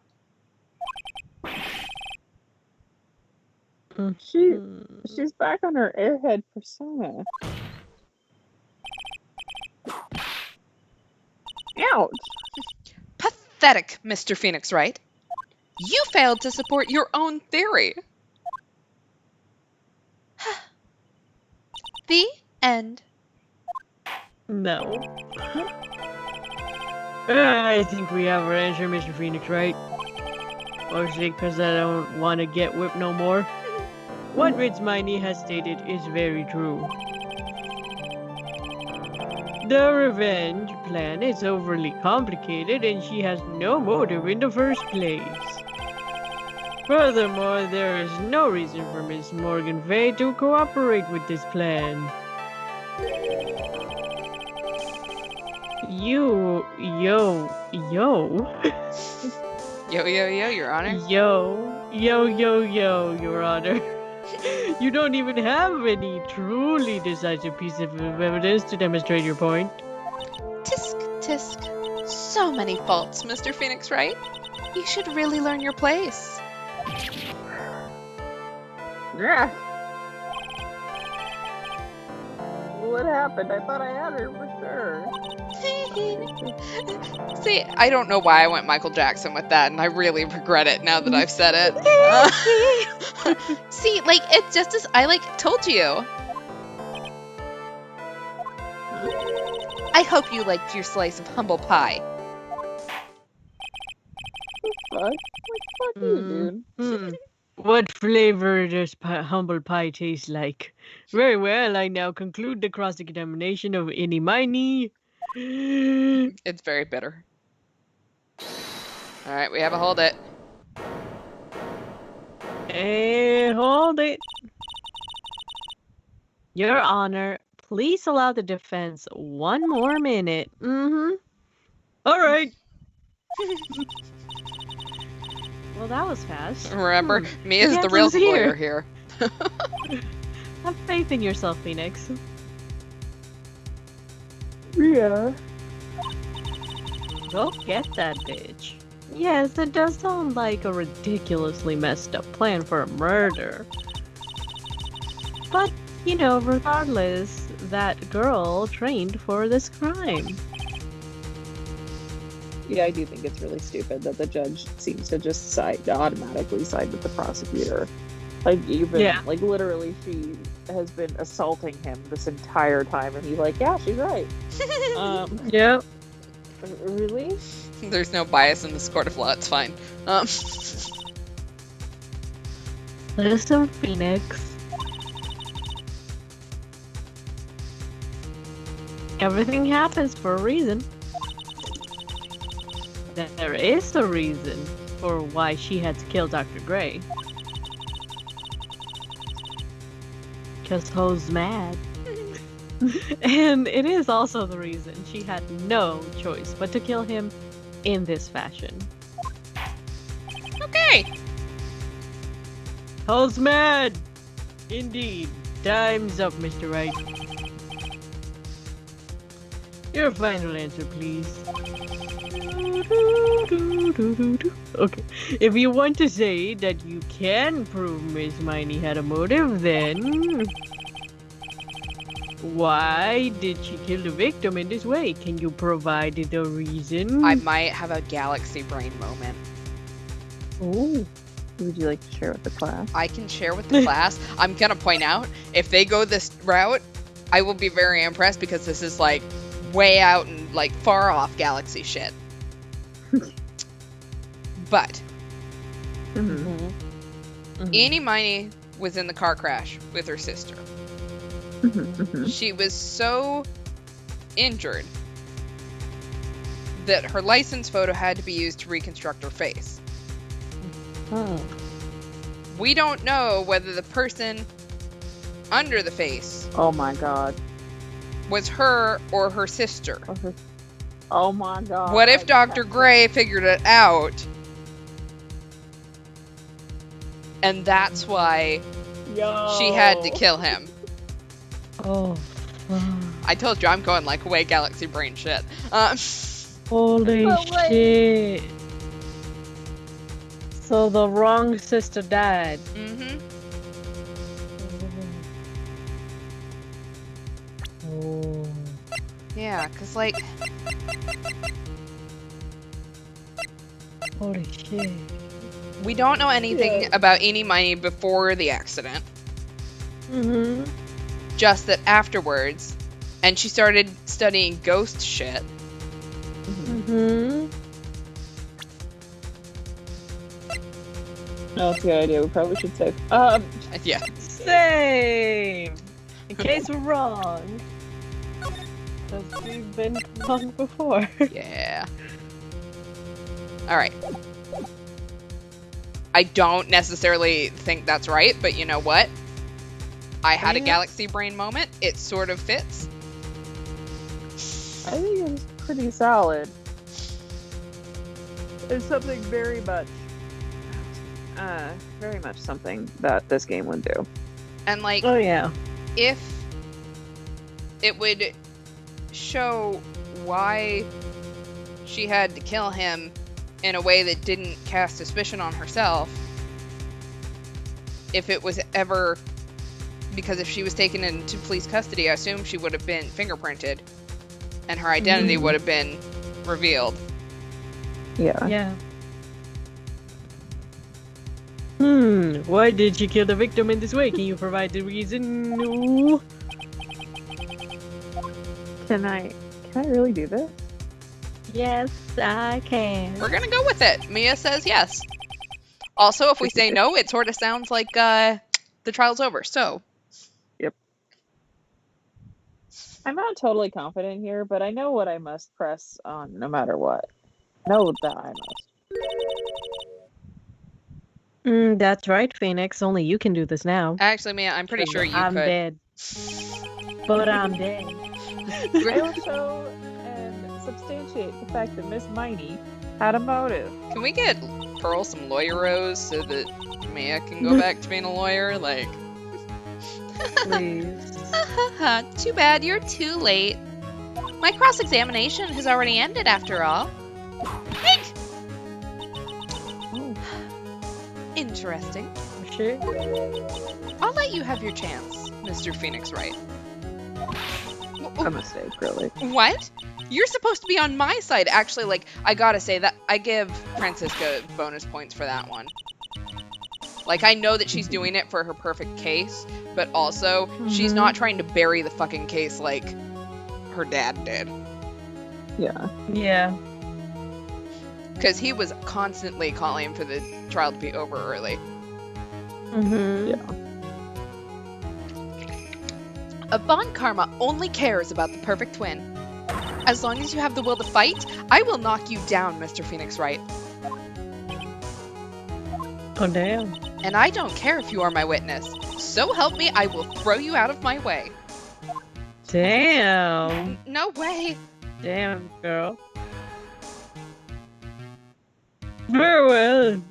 She's back on her airhead persona. Ouch! Pathetic, Mr. Phoenix Wright. You failed to support your own theory. The end. No. I think we have our answer, Mr. Phoenix, right? Mostly because I don't want to get whipped no more. What Ritz Miney has stated is very true. The revenge plan is overly complicated and she has no motive in the first place. Furthermore, there is no reason for Miss Morgan Fay to cooperate with this plan. Yo. Yo, Your Honor. Yo, Your Honor. You don't even have any truly decisive piece of evidence to demonstrate your point. Tisk, tisk. So many faults, Mr. Phoenix Wright. You should really learn your place. Yeah. What happened? I thought I had her for sure. See, I don't know why I went Michael Jackson with that, and I really regret it now that I've said it. See, like, it's just as I, told you. I hope you liked your slice of humble pie. Fuck you, dude. What flavor does humble pie taste like? Very well, I now conclude the cross-examination of Eeny Miny. It's very bitter. All right, we have a hold it. Hey, hold it. Your Honor, please allow the defense one more minute. All right. Well, that was fast. Remember, me is Yes, the real who's here? lawyer here. Have faith in yourself, Phoenix. Yeah. Go get that bitch. Yes, it does sound like a ridiculously messed up plan for a murder. But, regardless, that girl trained for this crime. Yeah, I do think it's really stupid that the judge seems to just automatically side with the prosecutor. Literally, she has been assaulting him this entire time, and he's like, yeah, she's right. Yep. Really? There's no bias in this court of law. It's fine. Listen, Phoenix. Everything happens for a reason. There is a reason for why she had to kill Dr. Gray. Because Ho's mad. And it is also the reason she had no choice but to kill him in this fashion. Okay. Ho's mad! Indeed. Time's up, Mr. Wright. Your final answer, please. Okay. If you want to say that you can prove Miss Miney had a motive, then why did she kill the victim in this way? Can you provide the reason? I might have a galaxy brain moment. Ooh. Would you like to share with the class? I can share with the class. I'm gonna point out, if they go this route, I will be very impressed because this is way out and far off galaxy shit. But Eeny Miny was in the car crash with her sister. She was so injured that her license photo had to be used to reconstruct her face. We don't know whether the person under the face Oh my god. was her or her sister. Oh my god. What if Dr. Gray figured it out? And that's why she had to kill him. Oh. I told you I'm going way galaxy brain shit. Holy shit. So the wrong sister died. Mm-hmm. Oh. Yeah, because Holy shit. we don't know anything about Eeny Miny before the accident. Just that afterwards, and she started studying ghost shit. No, that's a good idea. We probably should save. Yeah. Same! In case we're wrong. Because we've been wrong before. Yeah. Alright. I don't necessarily think that's right, but you know what? I had a galaxy brain moment. It sort of fits. I think pretty solid. It's something very much something that this game would do. And like, Oh yeah. if it would show why she had to kill him in a way that didn't cast suspicion on herself, if it was ever, because if she was taken into police custody, I assume she would have been fingerprinted and her identity would have been revealed. Yeah. Yeah. Why did she kill the victim in this way? Can you provide the reason? No. Can I really do this? Yes, I can. We're gonna go with it. Mia says yes. Also, if we say no, it sort of sounds like the trial's over. So, Yep. I'm not totally confident here, but I know what I must press on no matter what. Know that I must. That's right, Phoenix. Only you can do this now. actually, Mia, I'm pretty sure you I'm could. dead. But I'm dead. I will show and substantiate the fact that Miss Miney had a motive. Can we get Pearl some lawyeros so that Mia can go back to being a lawyer? Like, Please. Too bad you're too late. My cross-examination has already ended after all. Think! Interesting. Sure. I'll let you have your chance. Mr. Phoenix Wright. A mistake, really. What? You're supposed to be on my side. Actually, like, I gotta say that I give Francisca bonus points for that one. Like, I know that she's doing it for her perfect case, but also, she's not trying to bury the fucking case like her dad did. Yeah. Yeah. Because he was constantly calling for the trial to be over early. Yeah. A bond karma only cares about the perfect twin. As long as you have the will to fight, I will knock you down, Mr. Phoenix Wright. Oh, damn. And I don't care if you are my witness. So help me, I will throw you out of my way. Damn. No way. Damn, girl. Very well.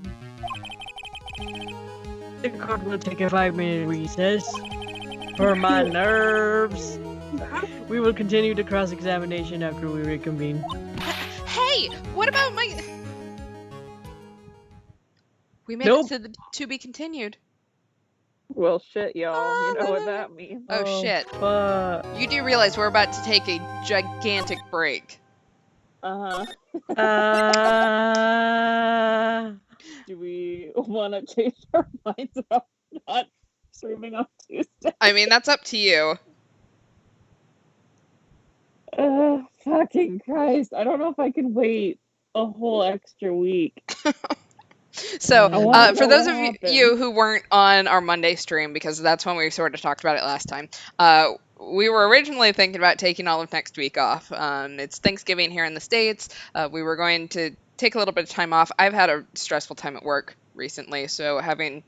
The court will take a 5-minute recess. For my nerves. We will continue the cross-examination after we reconvene. Hey, what about my... We made Nope. it to the to be continued. Well, shit, y'all. You know what that means. Oh, shit. Fuck. You do realize we're about to take a gigantic break. Uh-huh. Uh, Do we want to change our minds about not streaming on Tuesday? I mean, that's up to you. Fucking Christ. I don't know if I can wait a whole extra week. So, I wanna for know those what of happened. you who weren't on our Monday stream, because that's when we sort of talked about it last time, we were originally thinking about taking all of next week off. It's Thanksgiving here in the States. We were going to take a little bit of time off. I've had a stressful time at work recently, so having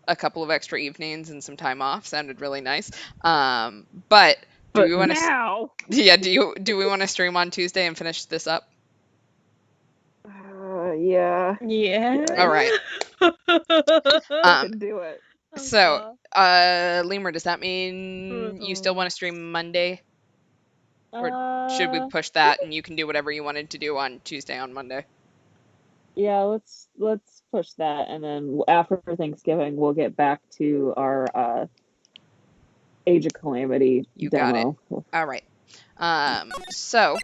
a couple of extra evenings and some time off sounded really nice. But do we want to? now? Yeah. Do we want to stream on Tuesday and finish this up? Yeah. yeah. All right. I can do it. So, Lemur, does that mean you still want to stream Monday? Or should we push that and you can do whatever you wanted to do on Tuesday on Monday? Yeah, let's push that, and then after Thanksgiving, we'll get back to our Age of Calamity You got demo. All right. So,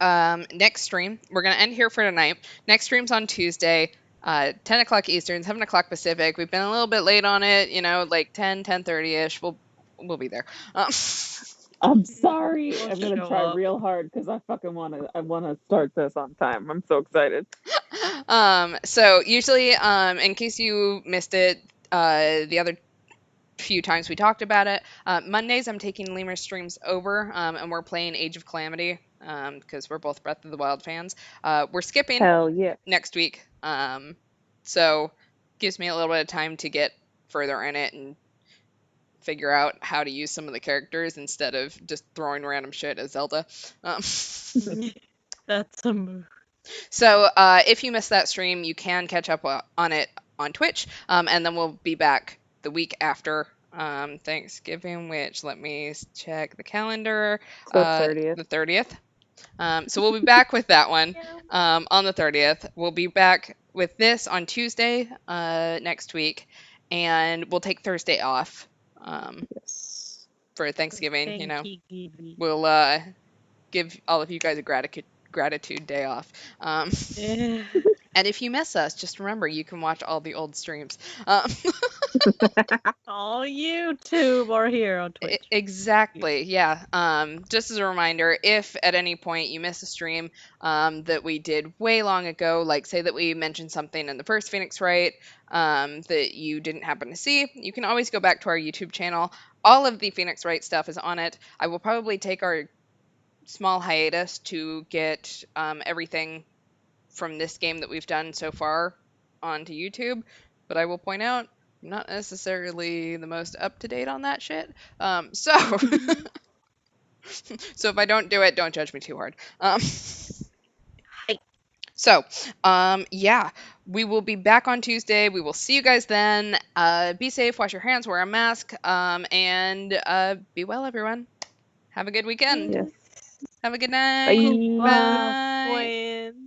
next stream, we're going to end here for tonight. Next stream's on Tuesday, 10 o'clock Eastern, 7 o'clock Pacific. We've been a little bit late on it, like 10:30-ish. We'll be there. I'm sorry. We'll I'm gonna show try up. real hard because I fucking wanna start this on time. I'm so excited. So usually, in case you missed it, the other few times we talked about it, Mondays I'm taking Lemur streams over, and we're playing Age of Calamity, because we're both Breath of the Wild fans. We're skipping Hell yeah. next week, so gives me a little bit of time to get further in it and figure out how to use some of the characters instead of just throwing random shit at Zelda. Um, That's a move. so if you missed that stream, you can catch up on it on Twitch, and then we'll be back the week after Thanksgiving, which let me check the calendar, It's the 30th. the 30th. So we'll be back with that one on the 30th. We'll be back with this on Tuesday next week, and we'll take Thursday off Yes. for Thanksgiving. You Thank know, you, Gibby. we'll give all of you guys a gratitude day off. Yeah. And if you miss us, just remember you can watch all the old streams. All YouTube or here on Twitch. Exactly, yeah. Just as a reminder, if at any point you miss a stream that we did way long ago, like say that we mentioned something in the first Phoenix Wright that you didn't happen to see, you can always go back to our YouTube channel. All of the Phoenix Wright stuff is on it. I will probably take our small hiatus to get everything from this game that we've done so far onto YouTube, but I will point out I'm not necessarily the most up to date on that shit. So so if I don't do it, don't judge me too hard. So yeah, we will be back on Tuesday. We will see you guys then. Be safe, wash your hands, wear a mask, and be well, everyone. Have a good weekend. Yes. Have a good night. Bye. Bye. When